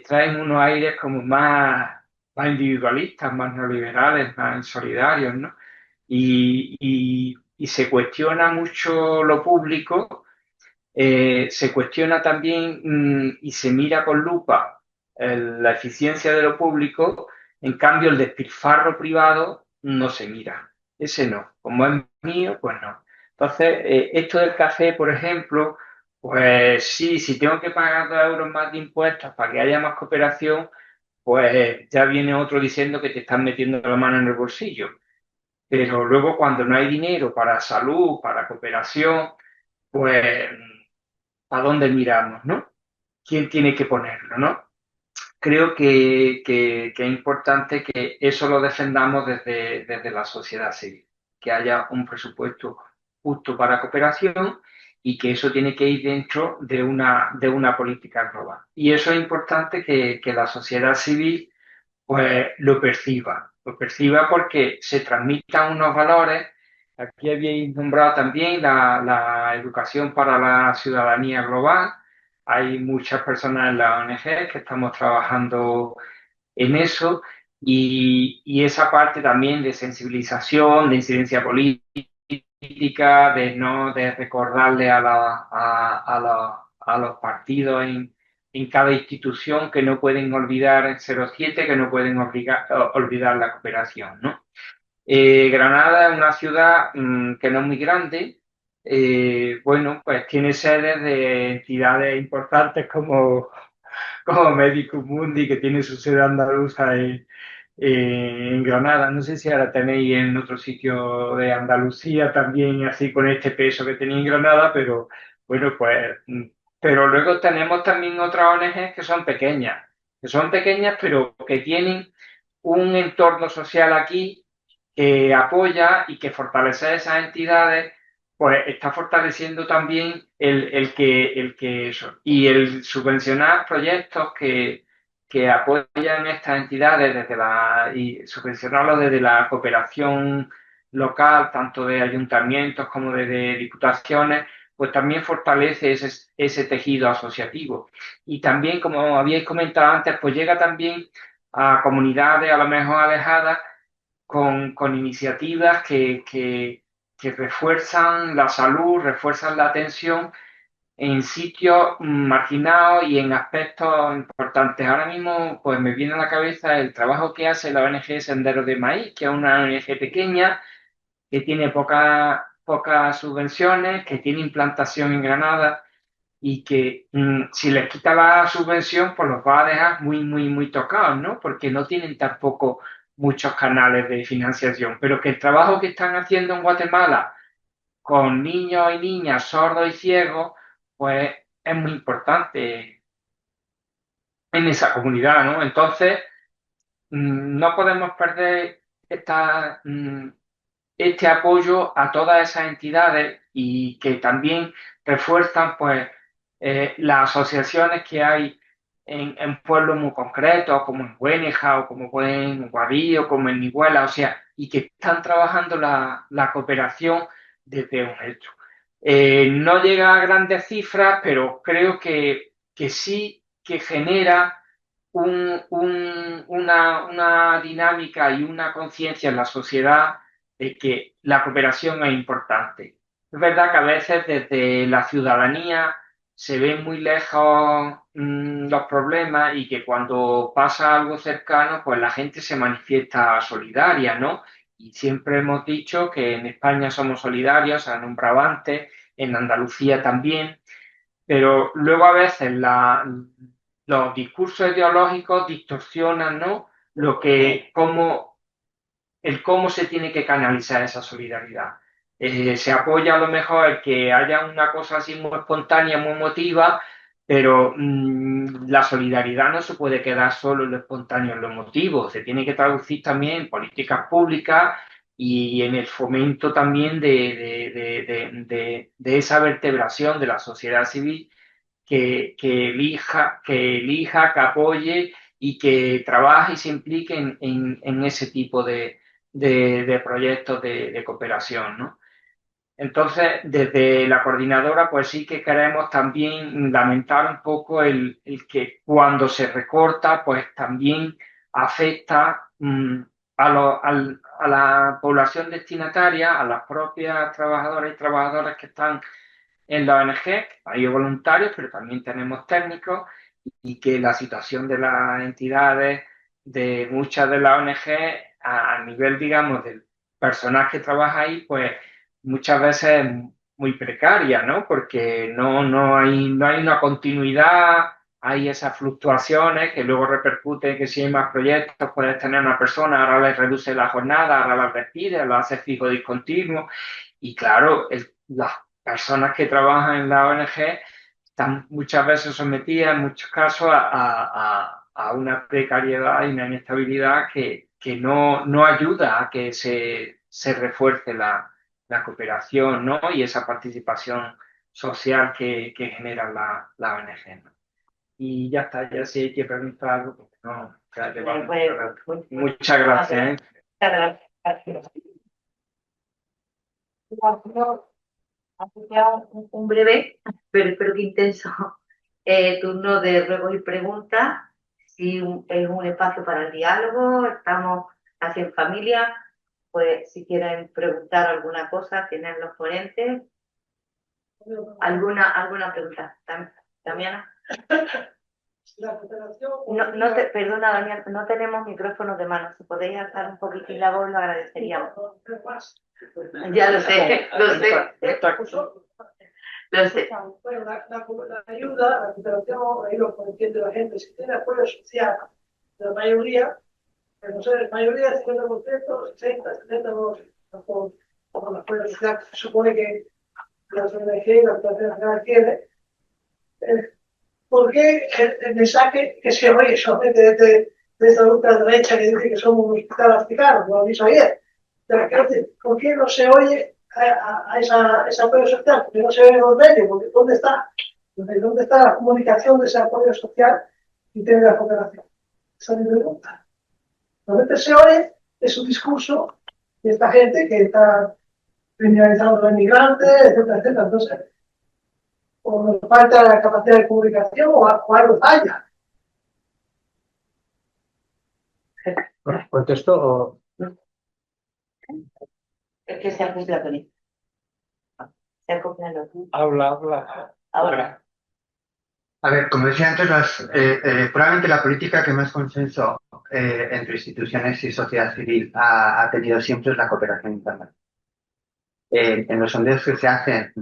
traen unos aires como más individualistas, más neoliberales, más insolidarios, ¿no? Y se cuestiona mucho lo público, se cuestiona también y se mira con lupa la eficiencia de lo público, en cambio el despilfarro privado no se mira, ese no, como es mío, pues no. Entonces, esto del café, por ejemplo, pues sí, si tengo que pagar 2 euros más de impuestos para que haya más cooperación, pues ya viene otro diciendo que te están metiendo la mano en el bolsillo. Pero luego cuando no hay dinero para salud, para cooperación, pues ¿a dónde miramos, no? ¿Quién tiene que ponerlo, no? Creo que es importante que eso lo defendamos desde la sociedad civil, que haya un presupuesto justo para cooperación y que eso tiene que ir dentro de una política global. Y eso es importante que la sociedad civil pues lo perciba porque se transmitan unos valores. Aquí habéis nombrado también la educación para la ciudadanía global. Hay muchas personas en la ONG que estamos trabajando en eso y esa parte también de sensibilización, de incidencia política, de no de recordarle a los partidos en cada institución que no pueden olvidar el 07, que no pueden olvidar la cooperación, ¿no? Granada es una ciudad que no es muy grande. Bueno, pues tiene sedes de entidades importantes como Medicus Mundi, que tiene su sede andaluza en Granada. No sé si ahora tenéis en otro sitio de Andalucía también, así con este peso que tenéis en Granada, pero bueno, pues, pero luego tenemos también otras ONGs que son pequeñas, pero que tienen un entorno social aquí que apoya y que fortalece esas entidades, pues está fortaleciendo también el que eso. Y el subvencionar proyectos que apoyan estas entidades y subvencionarlos desde la cooperación local, tanto de ayuntamientos como de diputaciones, pues también fortalece ese tejido asociativo. Y también, como habíais comentado antes, pues llega también a comunidades a lo mejor alejadas con iniciativas que refuerzan la salud, refuerzan la atención en sitios marginados y en aspectos importantes. Ahora mismo, pues me viene a la cabeza el trabajo que hace la ONG Sendero de Maíz, que es una ONG pequeña, que tiene pocas subvenciones, que tiene implantación en Granada y que si les quita la subvención, pues los va a dejar muy tocados, ¿no? Porque no tienen tampoco muchos canales de financiación, pero que el trabajo que están haciendo en Guatemala con niños y niñas sordos y ciegos, pues es muy importante en esa comunidad, ¿no? Entonces, no podemos perder este apoyo a todas esas entidades y que también refuerzan pues las asociaciones que hay en pueblos muy concretos, como en Güeneja o como en Guadí o como en Iguala, o sea, y que están trabajando la cooperación desde un hecho. No llega a grandes cifras, pero creo que que sí que genera una dinámica y una conciencia en la sociedad de que la cooperación es importante. Es verdad que a veces desde la ciudadanía se ven muy lejos los problemas y que cuando pasa algo cercano, pues la gente se manifiesta solidaria, ¿no? Y siempre hemos dicho que en España somos solidarios, se ha nombrado antes, en Andalucía también, pero luego a veces los discursos ideológicos distorsionan, ¿no? Cómo se tiene que canalizar esa solidaridad. Se apoya a lo mejor el que haya una cosa así muy espontánea, muy emotiva, pero la solidaridad no se puede quedar solo en lo espontáneo, en lo emotivo, se tiene que traducir también en políticas públicas y en el fomento también de esa vertebración de la sociedad civil que apoye y que trabaje y se implique en ese tipo de proyectos de cooperación, ¿no? Entonces, desde la coordinadora, pues sí que queremos también lamentar un poco el que cuando se recorta, pues también afecta a la población destinataria, a las propias trabajadoras y trabajadores que están en la ONG. Hay voluntarios, pero también tenemos técnicos y que la situación de las entidades, de muchas de las ONG, a nivel, digamos, del personal que trabaja ahí, pues muchas veces es muy precaria, ¿no? Porque no hay una continuidad, hay esas fluctuaciones que luego repercuten que si hay más proyectos puedes tener una persona, ahora le reduce la jornada, ahora la despide, lo hace fijo discontinuo. Y claro, las personas que trabajan en la ONG están muchas veces sometidas, en muchos casos, a una precariedad y una inestabilidad que no ayuda a que se refuerce la cooperación, ¿no? Y esa participación social que genera la ONG, ¿no? Y ya está, ya si hay que preguntar algo, porque no, ya te vamos a hablar. Muchas gracias, ¿eh? Muchas gracias. Así que un breve, pero espero que intenso, turno de ruegos y preguntas. Si es un espacio para el diálogo, estamos así en familia, pues si quieren preguntar alguna cosa, tienen los ponentes. ¿Alguna pregunta? Damiana. Perdona, Daniel, no tenemos micrófonos de mano. Si podéis alzar un poquitín la voz, lo agradeceríamos. Ya lo sé, lo sé. Lo sé. Bueno, la ayuda, la cooperación, ahí lo entiende la gente. Si tiene apoyo social de la mayoría, pues no sé, la mayoría es 50%, 60, 70, no sé, con el apoyo social se supone que la ONG y la cooperación nacional tiene. ¿Por qué el mensaje que se oye solamente de esta ultraderecha que dice que somos un hospital africano, como lo dicho ayer? ¿Por qué no se oye a ese apoyo social? ¿Por qué no se oye en los medios? Porque ¿dónde está la comunicación de ese apoyo social y tiene la cooperación? Esa es mi pregunta. Solamente se oye es un discurso de esta gente que está criminalizando a los inmigrantes, etcétera, etcétera. Entonces, o nos falta la capacidad de comunicación o algo falla. ¿Contesto o...? Es que se acopla con él. Se acopla los dos. Habla. Ahora. A ver, como decía antes, probablemente la política que más consenso entre instituciones y sociedad civil ha tenido siempre es la cooperación internacional. En los sondeos que se hacen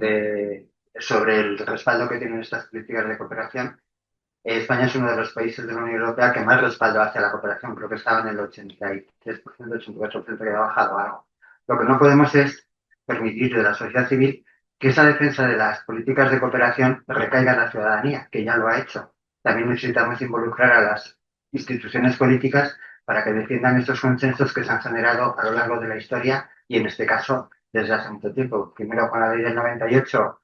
sobre el respaldo que tienen estas políticas de cooperación, España es uno de los países de la Unión Europea que más respaldo hace a la cooperación. Creo que estaba en el 83%, 84%, que ha bajado algo. Lo que no podemos es permitir de la sociedad civil que esa defensa de las políticas de cooperación recaiga en la ciudadanía, que ya lo ha hecho. También necesitamos involucrar a las instituciones políticas para que defiendan estos consensos que se han generado a lo largo de la historia y, en este caso, desde hace mucho tiempo. Primero con la ley del 98,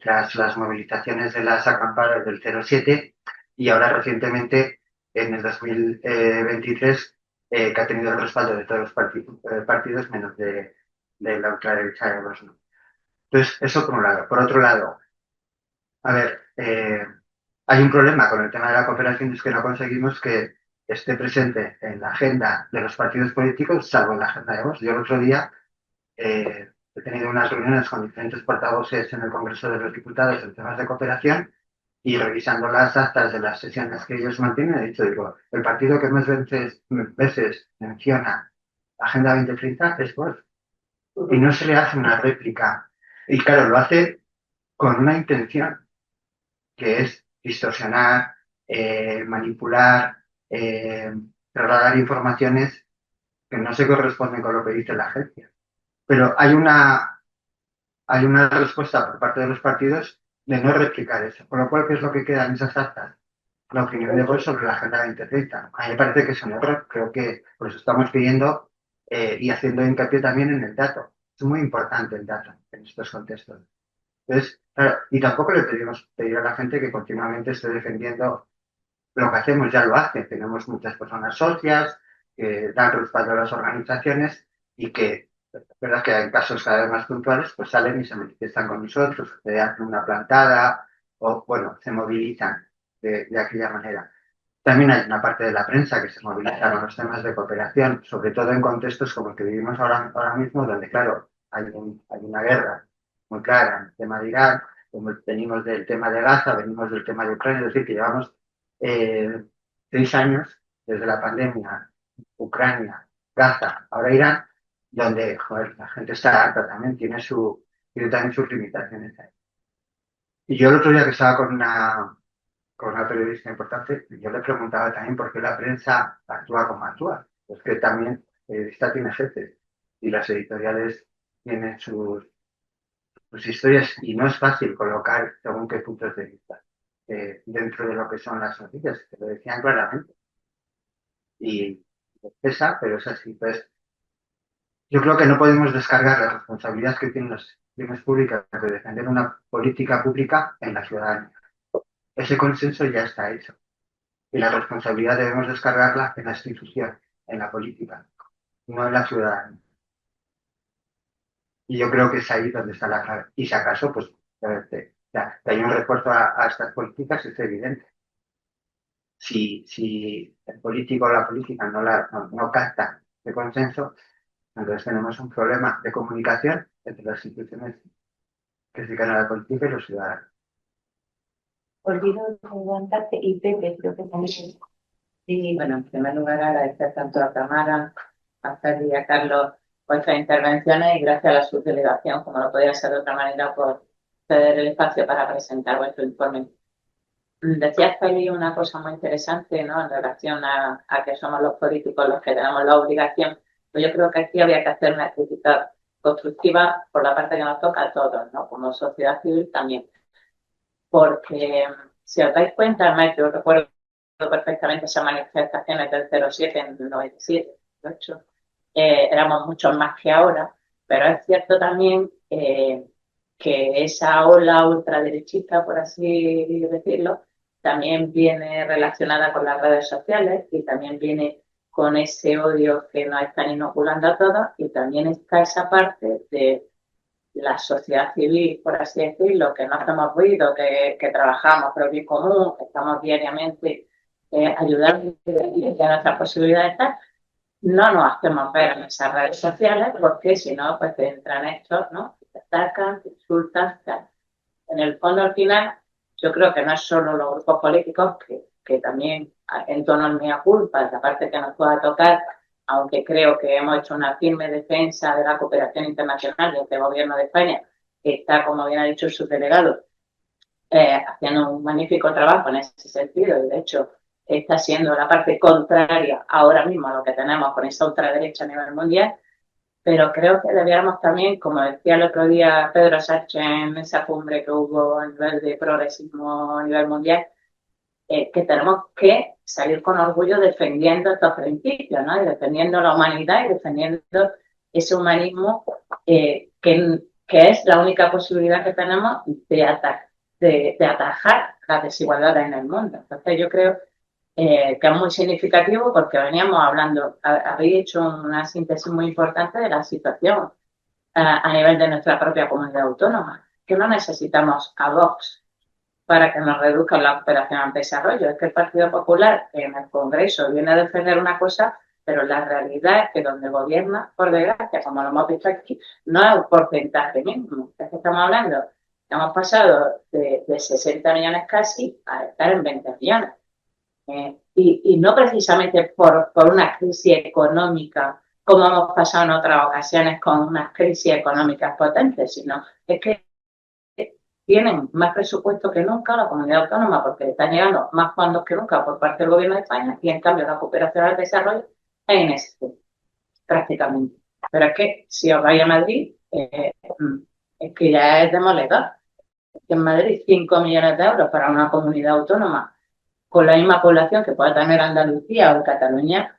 tras las movilizaciones de las acampadas del 07, y ahora recientemente en el 2023, que ha tenido el respaldo de todos los partidos menos de la ultraderecha de Bosnia. Entonces, eso por un lado. Por otro lado, a ver, Hay un problema con el tema de la cooperación, es que no conseguimos que esté presente en la agenda de los partidos políticos, salvo en la agenda de Vox. Yo el otro día he tenido unas reuniones con diferentes portavoces en el Congreso de los Diputados en temas de cooperación y revisando las actas de las sesiones que ellos mantienen, he dicho, digo, el partido que más veces menciona Agenda 2030 es Vox. Y no se le hace una réplica. Y claro, lo hace con una intención, que es distorsionar, manipular, trasladar informaciones que no se corresponden con lo que dice la agencia. Pero hay una respuesta por parte de los partidos de no replicar eso. Con lo cual, ¿qué es lo que queda en esas actas? La opinión de Vox sobre la Agenda 2030. A mí me parece que es un error. Creo que por eso estamos pidiendo y haciendo hincapié también en el dato. Es muy importante el dato en estos contextos. Entonces, claro, y tampoco le pedimos pedir a la gente que continuamente esté defendiendo lo que hacemos, ya lo hace. Tenemos muchas personas socias que dan respaldo a las organizaciones y que, es verdad que hay casos cada vez más puntuales, pues salen y se manifiestan con nosotros, se hacen una plantada o, bueno, se movilizan de aquella manera. También hay una parte de la prensa que se moviliza con los temas de cooperación, sobre todo en contextos como el que vivimos ahora mismo, donde, claro, hay una guerra muy clara en el tema de Irán, venimos del tema de Gaza, venimos del tema de Ucrania, es decir, que llevamos 6 años desde la pandemia, Ucrania, Gaza, ahora Irán, donde, joder, la gente está harta también, tiene también sus limitaciones ahí. Y yo el otro día que estaba con una periodista importante, yo le preguntaba también por qué la prensa actúa como actúa. Pues que también el periodista tiene jefes y las editoriales tienen sus historias y no es fácil colocar según qué puntos de vista dentro de lo que son las noticias, que lo decían claramente. Y pesa, pero es así. Pues yo creo que no podemos descargar la responsabilidad que tienen las instituciones públicas de defender una política pública en la ciudadanía. Ese consenso ya está hecho. Y la responsabilidad debemos descargarla en la institución, en la política, no en la ciudadanía. Y yo creo que es ahí donde está la clave. Y si acaso, pues, que hay un refuerzo a estas políticas es evidente. Si el político o la política no capta ese consenso, entonces tenemos un problema de comunicación entre las instituciones que se dedican a la política y los ciudadanos. Olvido preguntarte, y Pepe, creo que también. Sí. Bueno, en primer lugar, agradecer tanto a Tamara, a Feli y a Carlos vuestras intervenciones y gracias a la subdelegación, como no podía ser de otra manera, por ceder el espacio para presentar vuestro informe. Decía Feli una cosa muy interesante, ¿no? En relación a que somos los políticos los que tenemos la obligación. Pues yo creo que aquí había que hacer una crítica constructiva por la parte que nos toca a todos, ¿no? Como sociedad civil también. Porque si os dais cuenta, además yo recuerdo perfectamente esas manifestaciones del 07 en el 97, 98, éramos muchos más que ahora, pero es cierto también que esa ola ultraderechista, por así decirlo, también viene relacionada con las redes sociales y también viene con ese odio que nos están inoculando a todos y también está esa parte de la sociedad civil, por así decirlo, que no hacemos ruido, que trabajamos por el bien común, que estamos diariamente ayudando a nuestras posibilidades, no nos hacemos ver en esas redes sociales porque si no, pues te entran estos, ¿no? Te atacan, te insultan, tal. En el fondo, al final, yo creo que no es solo los grupos políticos, que también en tono en mea culpa, la parte que nos pueda tocar, aunque creo que hemos hecho una firme defensa de la cooperación internacional y este gobierno de España, que está, como bien ha dicho el subdelegado, haciendo un magnífico trabajo en ese sentido y de hecho está siendo la parte contraria ahora mismo a lo que tenemos con esa ultraderecha a nivel mundial, pero creo que debiéramos también, como decía el otro día Pedro Sánchez en esa cumbre que hubo a nivel de progresismo a nivel mundial, que tenemos que salir con orgullo defendiendo estos principios, ¿no? Y defendiendo la humanidad y defendiendo ese humanismo que es la única posibilidad que tenemos de atajar las desigualdades en el mundo. Entonces yo creo que es muy significativo porque veníamos hablando, habéis hecho una síntesis muy importante de la situación a nivel de nuestra propia comunidad autónoma, que no necesitamos a Vox para que nos reduzcan la cooperación al desarrollo. Es que el Partido Popular en el Congreso viene a defender una cosa, pero la realidad es que donde gobierna, por desgracia, como lo hemos visto aquí, no es un porcentaje mismo. Es que estamos hablando, hemos pasado de 60 millones casi a estar en 20 millones. Y no precisamente por una crisis económica, como hemos pasado en otras ocasiones con unas crisis económicas potentes, sino es que tienen más presupuesto que nunca la comunidad autónoma porque están llegando más fondos que nunca por parte del gobierno de España y en cambio la cooperación al desarrollo es inexistente prácticamente. Pero es que si os vais a Madrid, es que ya es demoledor. En Madrid 5 millones de euros para una comunidad autónoma con la misma población que puede tener Andalucía o Cataluña,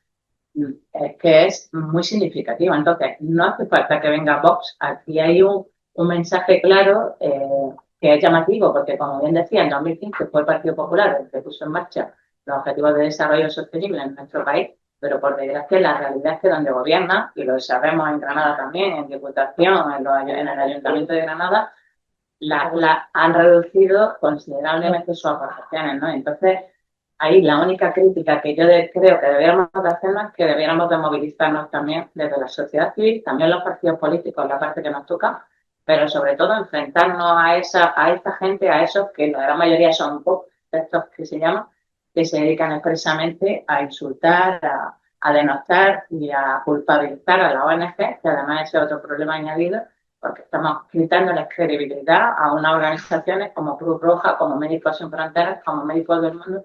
es que es muy significativa. Entonces, no hace falta que venga Vox. Aquí hay un mensaje claro que es llamativo, porque como bien decía, en 2015 fue el Partido Popular el que puso en marcha los Objetivos de Desarrollo Sostenible en nuestro país, pero por desgracia la realidad es que donde gobierna, y lo sabemos en Granada también, en Diputación, en el Ayuntamiento de Granada, han reducido considerablemente sus aportaciones, ¿no? Entonces, ahí la única crítica que yo creo que deberíamos de hacernos es que deberíamos de movilizarnos también desde la sociedad civil, también los partidos políticos, la parte que nos toca, pero sobre todo enfrentarnos a esta gente, a esos que la gran mayoría son pop, estos que se llaman, que se dedican expresamente a insultar, a denostar y a culpabilizar a la ONG, que además ese es otro problema añadido, porque estamos quitándoles credibilidad a unas organizaciones como Cruz Roja, como Médicos Sin Fronteras, como Médicos del Mundo,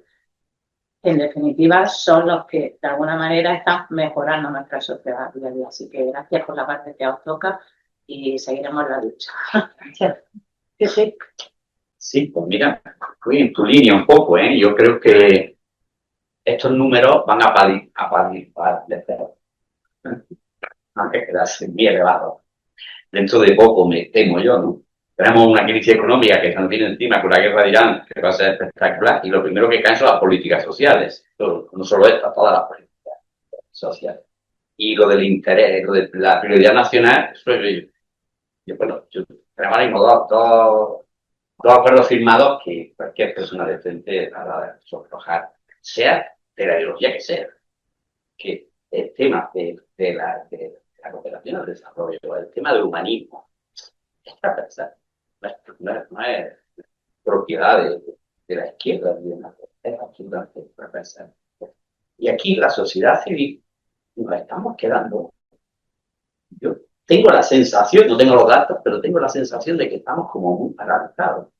que en definitiva son los que de alguna manera están mejorando nuestra sociedad día a día. Así que gracias por la parte que os toca y seguiremos la lucha. Gracias. Sí. Sí, pues mira, estoy en tu línea un poco, ¿eh? Yo creo que estos números van a palidecer, aunque quedasen bien elevados. Dentro de poco, me temo yo, ¿no? Tenemos una crisis económica que se nos viene encima con la guerra de Irán, que va a ser espectacular, y lo primero que caen son las políticas sociales. No solo esta, todas las políticas sociales. Y lo del interés, lo de la prioridad nacional, eso es, bueno, yo tenemos ahora mismo dos acuerdos firmados que cualquier persona decente va a sonrojar, sea de la ideología que sea, que el tema de la cooperación al desarrollo, el tema del humanismo, es transversal, no es propiedad de la izquierda, es absolutamente transversal. Y aquí la sociedad civil nos estamos quedando. Yo tengo la sensación, no tengo los datos, pero tengo la sensación de que estamos como muy paralizados. O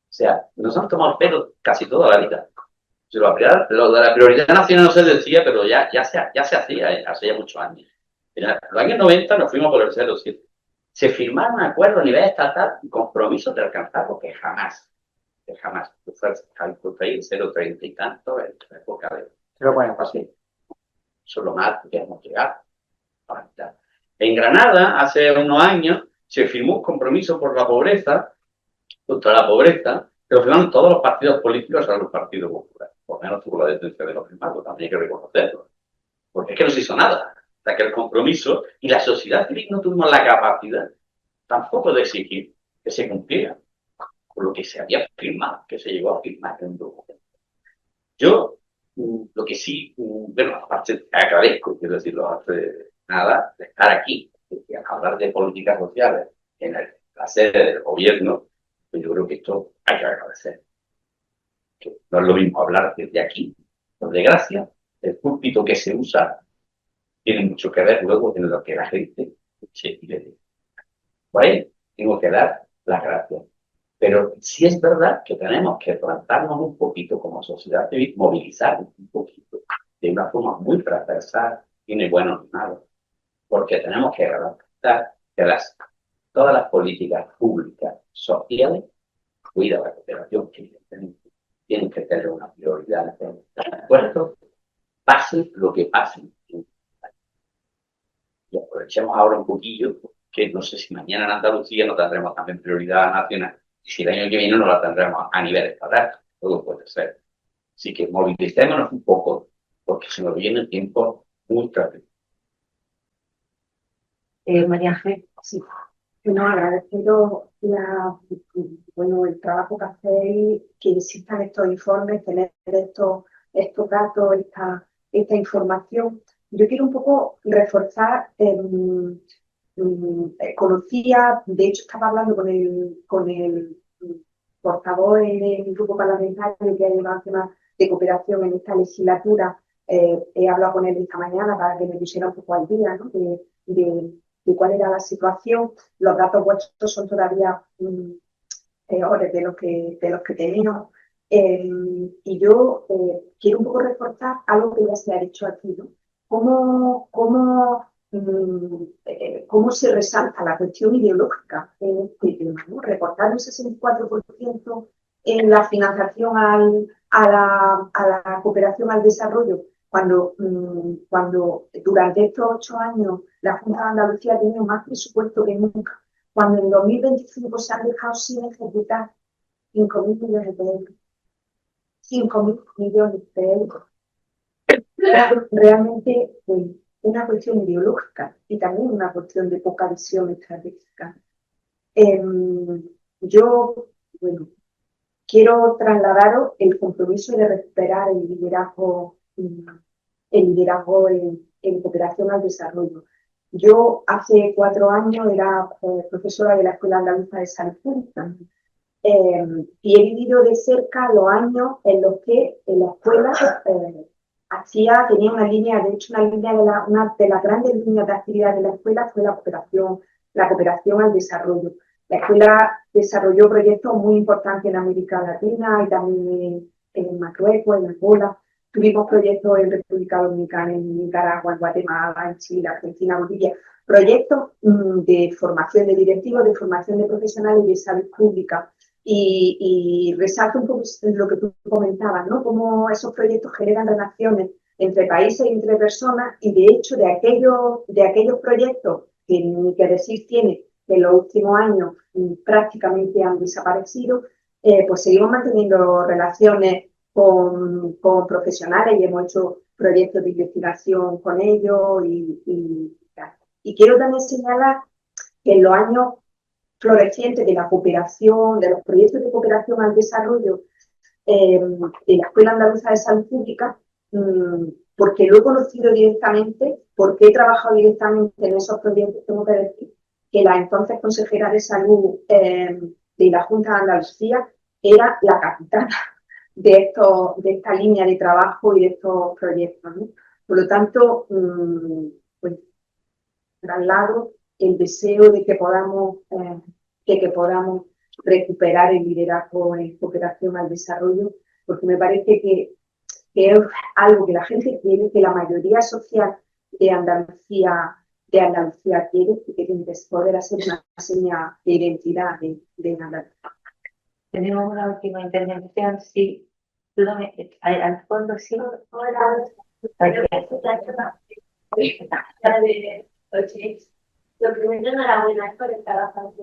sea, nos han tomado el pelo casi toda la vida. Lo de la prioridad nacional no se decía, pero ya se hacía hace ya muchos años. En los años 90 nos fuimos por el 07. Se firmaron acuerdos a nivel estatal y compromisos de alcanzarlo que jamás. Fue el 0,30 y tanto en la época de... Pero bueno, pues sí. Eso es lo más que hemos llegado. En Granada, hace unos años, se firmó un compromiso por la pobreza, contra la pobreza, que lo firmaron todos los partidos políticos, salvo el Partido Popular. Por lo menos tuvo la decencia de los firmados, también hay que reconocerlo. Porque es que no se hizo nada. O sea, que el compromiso y la sociedad civil no tuvimos la capacidad tampoco de exigir que se cumpliera con lo que se había firmado, que se llegó a firmar en un documento. Yo, lo que sí, bueno, aparte agradezco, quiero decirlo, hace nada, de estar aquí, de hablar de políticas sociales en la sede del gobierno, pues yo creo que esto hay que agradecer. Que no es lo mismo hablar desde aquí, por desgracia, el púlpito que se usa tiene mucho que ver luego en lo que la gente se quiere. Por ahí tengo que dar las gracias. Pero sí es verdad que tenemos que plantarnos un poquito como sociedad civil, movilizarnos un poquito, de una forma muy transversal, tiene buenos y malos, porque tenemos que garantizar que todas las políticas públicas sociales, cuida la cooperación, que evidentemente tienen que tener una prioridad en el acuerdo, pase lo que pase. Y aprovechemos ahora un poquillo, que no sé si mañana en Andalucía no tendremos también prioridad nacional, y si el año que viene no la tendremos a nivel estatal, todo puede ser. Así que movilicémonos un poco, porque se nos viene el tiempo muy rápido. María Ángel, sí. Bueno, agradecido bueno, el trabajo que hacéis, que existan estos informes, tener estos datos, esta información. Yo quiero un poco reforzar, conocía, de hecho estaba hablando con el portavoz en el grupo parlamentario que ha llevado temas de cooperación en esta legislatura. He hablado con él esta mañana para que me pusiera un poco al día, ¿no? de cuál era la situación. Los datos vuestros son todavía peores de los que teníamos. Y yo quiero un poco reforzar algo que ya se ha dicho aquí, ¿no? ¿Cómo se resalta la cuestión ideológica en este tema, ¿no? Recortar un 64% en la financiación a la cooperación al desarrollo, cuando durante estos 8 años la Junta de Andalucía ha tenido más presupuesto que nunca, cuando en 2025 se han dejado sin ejecutar 5.000 millones de euros. 5.000 millones de euros. Realmente una cuestión ideológica y también una cuestión de poca visión estratégica. Yo, bueno, quiero trasladaros el compromiso de recuperar el liderazgo en cooperación al desarrollo. Yo hace 4 años era profesora de la Escuela Andaluza de Salud Pública y he vivido de cerca los años en los que en la escuela tenía una línea, de hecho una de las grandes líneas de actividad de la escuela fue la cooperación al desarrollo. La escuela desarrolló proyectos muy importantes en América Latina y también en Marruecos, en Angola. Tuvimos proyectos en República Dominicana, en Nicaragua, en Guatemala, en Chile, Argentina, Bolivia. Proyectos de formación de directivos, de formación de profesionales y de salud pública. Y resalto un poco lo que tú comentabas, ¿no? Cómo esos proyectos generan relaciones entre países y entre personas, y de hecho de aquellos proyectos que ni que decir tiene que en los últimos años prácticamente han desaparecido, pues seguimos manteniendo relaciones con profesionales y hemos hecho proyectos de investigación con ellos y quiero también señalar que en los años florecientes de la cooperación, de los proyectos de cooperación al desarrollo de la Escuela Andaluza de Salud Pública, porque lo he conocido directamente, porque he trabajado directamente en esos proyectos, tengo que decir que la entonces consejera de Salud de la Junta de Andalucía era la capitana de esta línea de trabajo y de estos proyectos, ¿no? Por lo tanto, pues traslado el deseo de que podamos recuperar el liderazgo en cooperación al desarrollo, porque me parece que es algo que la gente quiere, que la mayoría social de Andalucía quiere, y que tiene que poder hacer una seña de identidad de Andalucía. Tenemos una última intervención, sí. Al fondo, sí. Lo primero, enhorabuena por el trabajo,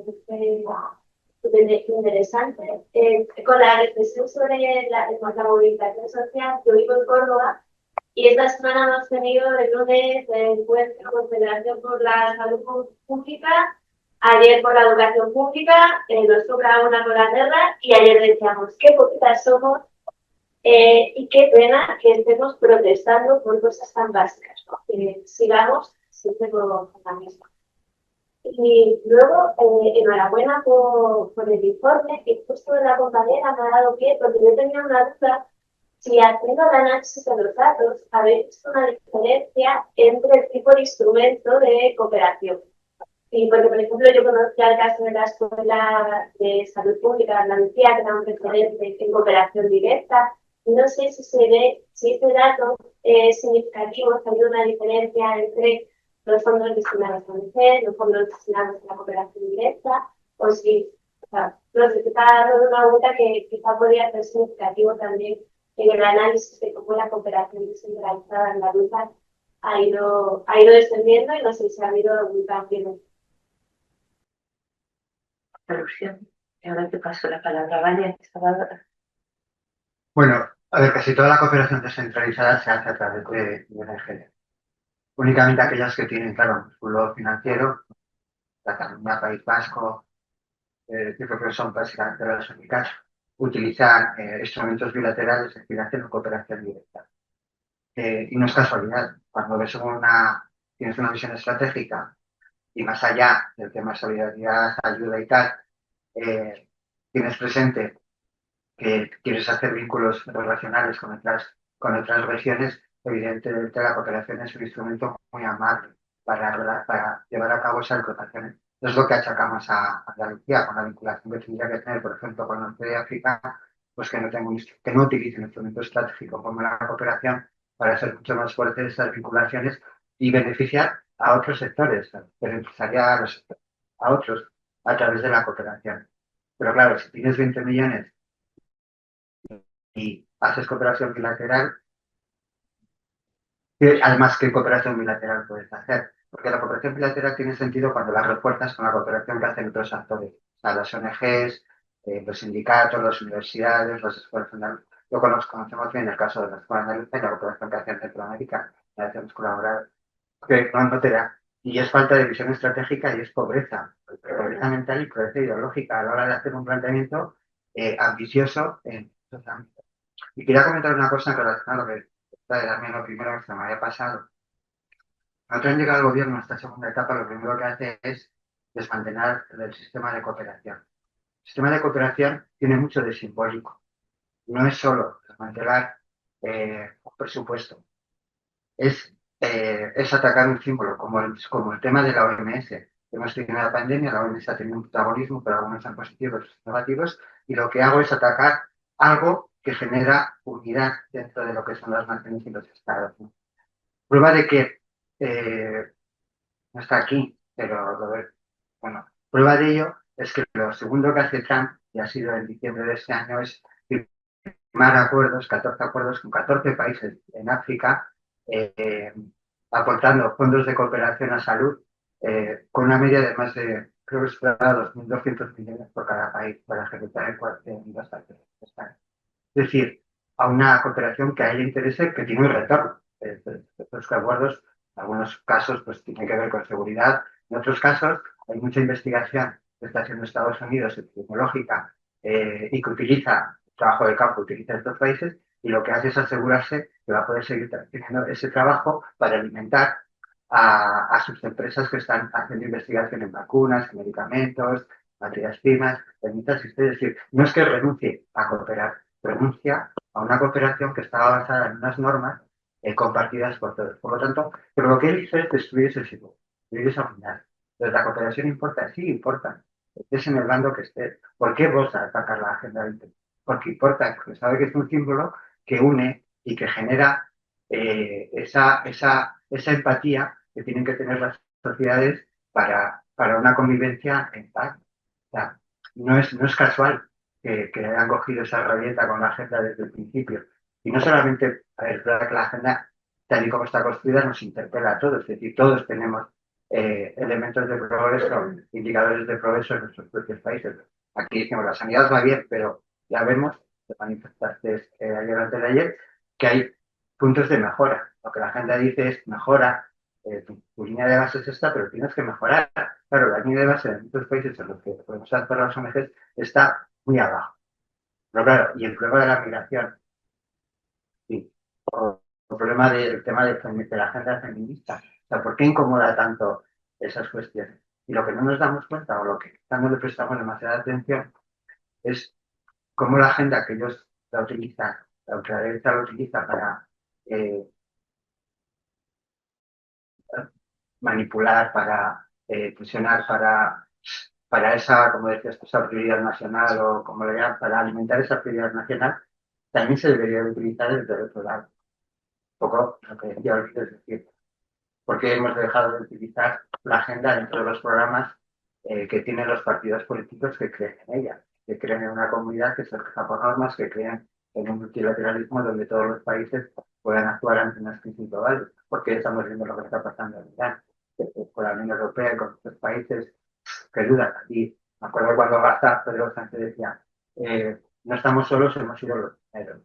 súper interesante. Con la reflexión sobre la movilización social, yo vivo en Córdoba y esta semana hemos tenido el lunes el encuentro Confederación por la Salud Pública, ayer por la Educación Pública, nos toca una con la guerra y ayer decíamos qué poquitas somos y qué pena que estemos protestando por cosas tan básicas, ¿no? Que sigamos siempre con la misma. Y luego, enhorabuena por el informe, que justo la compañera me ha dado pie, porque yo tenía una duda, si haciendo el análisis de los datos, habéis visto una diferencia entre el tipo de instrumento de cooperación. Y porque, por ejemplo, yo conocía el caso de la Escuela de Salud Pública de Andalucía, que era un referente en cooperación directa, y no sé si este dato es significativo, si hay una diferencia entre los fondos destinados a mujer, los fondos destinados a la cooperación directa, o si, no sé, está dando una vuelta que quizá podría ser significativo también en el análisis de cómo la cooperación descentralizada andaluza ha ido descendiendo y no sé si ha habido algún cambio. Alusión. Y ahora te paso la palabra, Vania, Salvador. Bueno, a ver, casi toda la cooperación descentralizada se hace a través de la EGD. Únicamente aquellas que tienen, claro, un músculo financiero, Cataluña, País Vasco, yo creo que son básicamente las únicas, utilizan instrumentos bilaterales de financiación o cooperación directa. Y no es casualidad, cuando tienes una visión estratégica y más allá del tema de solidaridad, ayuda y tal, tienes presente que quieres hacer vínculos relacionales con otras regiones, evidentemente la cooperación es un instrumento muy amable para llevar a cabo esas rotaciones. Es lo que achacamos a Andalucía, con la vinculación que tendría que tener, por ejemplo, con el norte de África, pues que no utilice un instrumento estratégico como la cooperación para hacer mucho más fuertes esas vinculaciones y beneficiar a otros sectores, beneficiaría a otros a través de la cooperación. Pero claro, si tienes 20 millones y haces cooperación bilateral, además, ¿qué cooperación bilateral puedes hacer? Porque la cooperación bilateral tiene sentido cuando la refuerzas con la cooperación que hacen otros actores, o sea, las ONGs, los sindicatos, las universidades, las escuelas fundamentales. Conocemos bien el caso de la escuela andaluza y la cooperación que hacen en Centroamérica, y hacemos colaborar, que no te da. Y es falta de visión estratégica y es pobreza mental y pobreza ideológica a la hora de hacer un planteamiento ambicioso en estos ámbitos. Y quería comentar una cosa en relación a lo que también lo primero que se me había pasado. Nosotros llega al gobierno en esta segunda etapa, lo primero que hace es desmantelar el sistema de cooperación. El sistema de cooperación tiene mucho de simbólico. No es solo desmantelar un presupuesto, es atacar un símbolo, como el tema de la OMS. Hemos tenido la pandemia, la OMS ha tenido un protagonismo, pero algunos son positivos y negativos, y lo que hago es atacar algo que genera unidad dentro de lo que son las naciones y los estados, ¿no? Prueba de que no está aquí, pero bueno, prueba de ello es que lo segundo que hace Trump, y ha sido en diciembre de este año, es firmar acuerdos, 14 acuerdos con 14 países en África, aportando fondos de cooperación a salud, con una media de más de, creo que será 2.200 millones por cada país para ejecutar en 2 años. Es decir, a una cooperación que a ella interese, que tiene un retorno. Estos acuerdos, en algunos casos, pues tienen que ver con seguridad. En otros casos, hay mucha investigación que está haciendo Estados Unidos, tecnológica, y que utiliza trabajo de campo, utiliza estos países, y lo que hace es asegurarse que va a poder seguir teniendo ese trabajo para alimentar a sus empresas que están haciendo investigación en vacunas, en medicamentos, materias primas, es decir, no es que renuncie a cooperar, renuncia a una cooperación que estaba basada en unas normas compartidas por todos. Por lo tanto, pero lo que él hizo es destruir ese símbolo, destruir esa unidad. Entonces, la cooperación importa, sí importa. Estés en el bando que estés. ¿Por qué vos atacar la Agenda 20? Porque importa, porque sabe que es un símbolo que une y que genera esa empatía que tienen que tener las sociedades para una convivencia en paz. O sea, no es casual que hayan cogido esa rabieta con la agenda desde el principio. Y no solamente, a ver, es verdad que la agenda, tal y como está construida, nos interpela a todos. Es decir, todos tenemos elementos de progreso, indicadores de progreso en nuestros propios países. Aquí decimos, la sanidad va bien, pero ya vemos, te manifestaste ayer o antes de ayer, que hay puntos de mejora. Lo que la agenda dice es mejora, tu línea de base es esta, pero tienes que mejorar. Claro, la línea de base de muchos países en los que podemos hacer las ONGs está muy abajo. Pero claro, y el problema de la migración, sí, o el problema del tema de la agenda feminista. O sea, ¿por qué incomoda tanto esas cuestiones? Y lo que no nos damos cuenta, o lo que no le prestamos demasiada atención, es cómo la agenda que ellos la utilizan, la ultraderecha la utiliza para manipular, para presionar, para esa, como decías, esa prioridad nacional o como le llaman, para alimentar esa prioridad nacional, también se debería de utilizar desde el otro lado. Un poco lo que decía ahorita, es decir, porque hemos dejado de utilizar la agenda dentro de los programas que tienen los partidos políticos que creen en ella, que creen en una comunidad que se rija por normas, que creen en un multilateralismo donde todos los países puedan actuar ante unas crisis globales, porque estamos viendo lo que está pasando en Irán, con la Unión Europea y con otros países que dudan. Y me acuerdo cuando Pedro Sánchez decía, no estamos solos, hemos sido los primeros.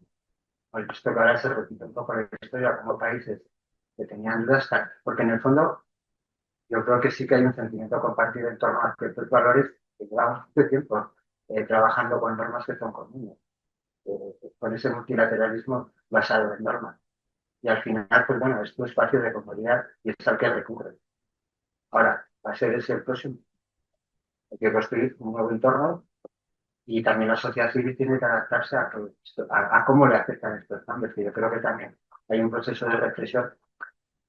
Pues visto que ahora se repite un poco la historia como países que tenían dudas, porque en el fondo yo creo que sí que hay un sentimiento compartido en torno a ciertos valores que llevamos mucho tiempo trabajando con normas que son comunes, con ese multilateralismo basado en normas. Y al final, pues bueno, es tu espacio de comodidad y es al que recurres. Ahora, va a ser ese el próximo. Hay que construir un nuevo entorno y también la sociedad civil tiene que adaptarse a, a cómo le afectan estos cambios. Y yo creo que también hay un proceso de reflexión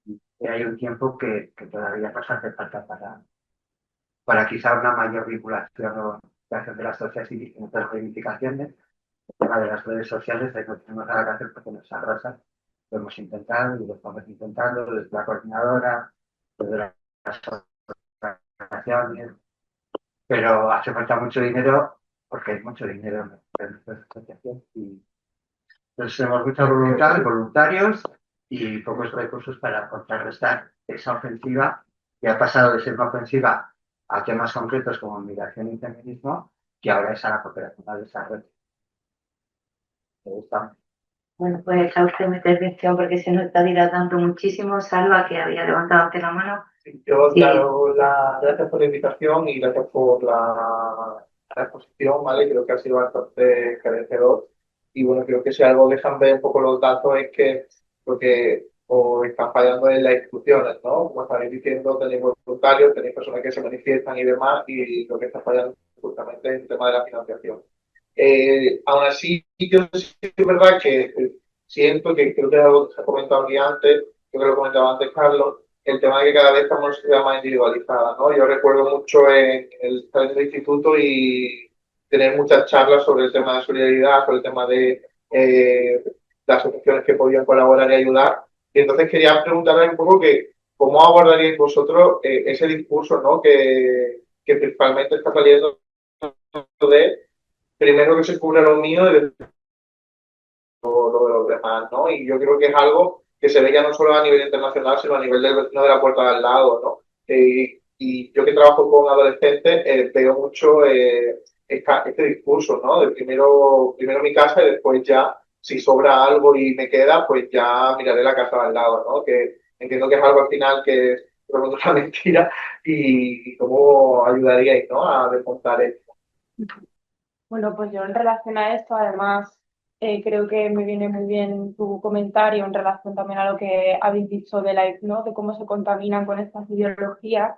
y hay un tiempo que todavía nos hace falta para quizá una mayor vinculación o de la sociedad civil en otras reivindicaciones. El tema de las redes sociales, ahí no tenemos nada que hacer porque nos abraza. Lo hemos intentado y lo estamos intentando desde la coordinadora, desde las asociaciones, pero hace falta mucho dinero porque hay mucho dinero en nuestra asociación y entonces tenemos mucha voluntad, voluntarios y pocos recursos para contrarrestar esa ofensiva que ha pasado de ser una ofensiva a temas concretos como migración y feminismo, que ahora es a la cooperación al desarrollo. Bueno, pues a usted mi intervención porque se nos está dilatando muchísimo. Salva, que había levantado antes la mano. Yo, Sí. claro, gracias por la invitación y gracias por la exposición, ¿vale? Creo que ha sido bastante esclarecedor. Y bueno, creo que si algo dejan ver un poco los datos es que lo que os están fallando en las instituciones, ¿no? Como estáis diciendo, tenéis voluntarios, tenéis personas que se manifiestan y demás, y lo que está fallando justamente es el tema de la financiación. Aún así, yo sí es verdad que siento que creo que algo que se ha comentado aquí antes, creo que lo comentaba antes Carlos, el tema de que cada vez estamos en una sociedad más individualizada, ¿no? Yo recuerdo mucho en el instituto y tener muchas charlas sobre el tema de solidaridad, sobre el tema de las asociaciones que podían colaborar y ayudar. Y entonces quería preguntarle un poco que cómo abordaríais vosotros ese discurso, ¿no? Que principalmente está saliendo de primero que se cubra lo mío y después lo de los demás, ¿no? Y yo creo que es algo que se ve ya no solo a nivel internacional, sino a nivel del vecino de la puerta de al lado, ¿no? Y yo que trabajo con adolescentes veo mucho este discurso, ¿no? De primero mi casa y después ya, si sobra algo y me queda, pues ya miraré la casa de al lado, ¿no? Que entiendo que es algo al final que es una mentira y cómo ayudaríais, ¿no? A desmontar esto. Bueno, pues yo en relación a esto, además, creo que me viene muy bien tu comentario en relación también a lo que habéis dicho de ¿no? De cómo se contaminan con estas ideologías.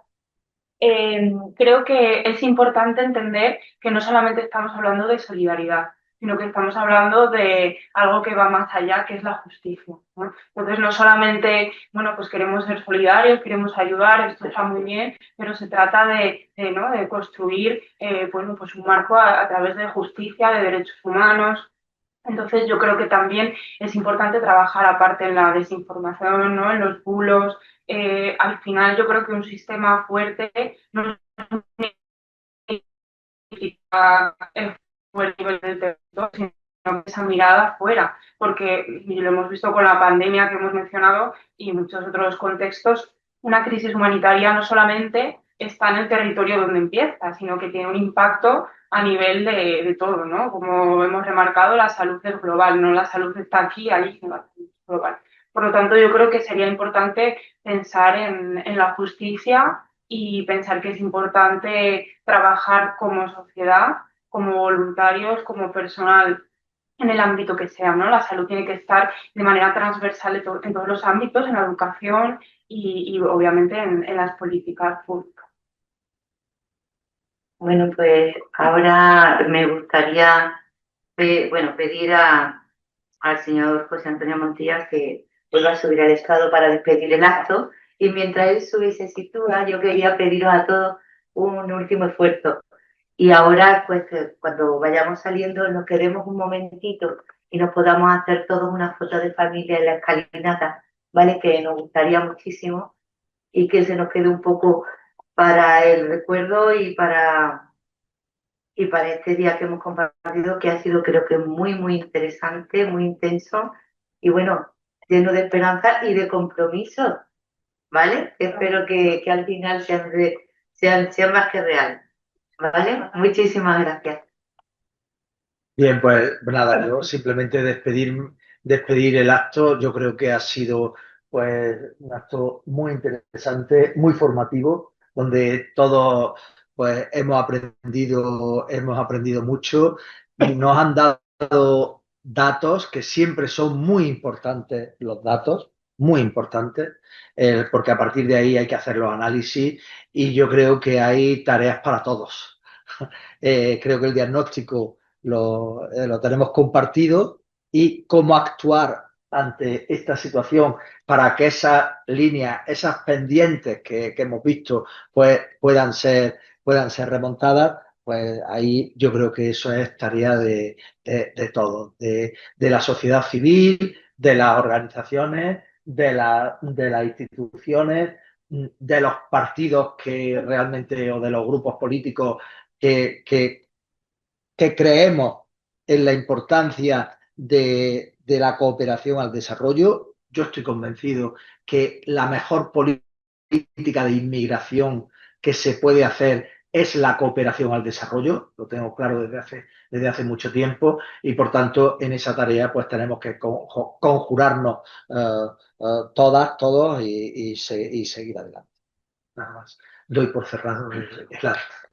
Creo que es importante entender que no solamente estamos hablando de solidaridad, sino que estamos hablando de algo que va más allá, que es la justicia, ¿no? Entonces, no solamente, bueno, pues queremos ser solidarios, queremos ayudar, esto está muy bien, pero se trata ¿no? de construir, bueno, pues un marco a través de justicia, de derechos humanos. Entonces, yo creo que también es importante trabajar aparte en la desinformación, ¿no? En los bulos. Al final, yo creo que un sistema fuerte no significa el fuerte nivel del territorio, sino esa mirada afuera, porque y lo hemos visto con la pandemia que hemos mencionado y muchos otros contextos, una crisis humanitaria no solamente está en el territorio donde empieza, sino que tiene un impacto a nivel de todo, ¿no? Como hemos remarcado, la salud es global, no la salud está aquí, allí, sino la salud es global. Por lo tanto, yo creo que sería importante pensar en la justicia y pensar que es importante trabajar como sociedad, como voluntarios, como personal en el ámbito que sea, ¿no? La salud tiene que estar de manera transversal en todos los ámbitos, en la educación y obviamente en las políticas públicas. Bueno, pues ahora me gustaría pedir al señor José Antonio Montilla que vuelva a subir al estrado para despedir el acto. Y mientras él sube y se sitúa, yo quería pediros a todos un último esfuerzo. Y ahora, pues, cuando vayamos saliendo, nos quedemos un momentito y nos podamos hacer todos una foto de familia en la escalinata, ¿vale? Que nos gustaría muchísimo y que se nos quede un poco para el recuerdo y para este día que hemos compartido, que ha sido, creo que, muy, muy interesante, muy intenso y, bueno, lleno de esperanza y de compromiso, ¿vale? Espero que al final sean más que real, ¿vale? Muchísimas gracias. Bien, pues nada, yo simplemente despedir el acto. Yo creo que ha sido pues un acto muy interesante, muy formativo, donde todos pues hemos aprendido mucho y nos han dado datos que siempre son muy importantes, los datos, muy importantes, porque a partir de ahí hay que hacer los análisis y yo creo que hay tareas para todos. Creo que el diagnóstico lo tenemos compartido y cómo actuar ante esta situación para que esas líneas, esas pendientes que hemos visto, pues puedan ser remontadas, pues ahí yo creo que eso es tarea de todos, de la sociedad civil, de las organizaciones, de las instituciones, de los partidos que realmente, o de los grupos políticos que, que, que creemos en la importancia de la cooperación al desarrollo. Yo estoy convencido que la mejor política de inmigración que se puede hacer es la cooperación al desarrollo, lo tengo claro desde hace mucho tiempo y por tanto en esa tarea pues tenemos que conjurarnos todos y seguir adelante. Nada más. Doy por cerrado el acto.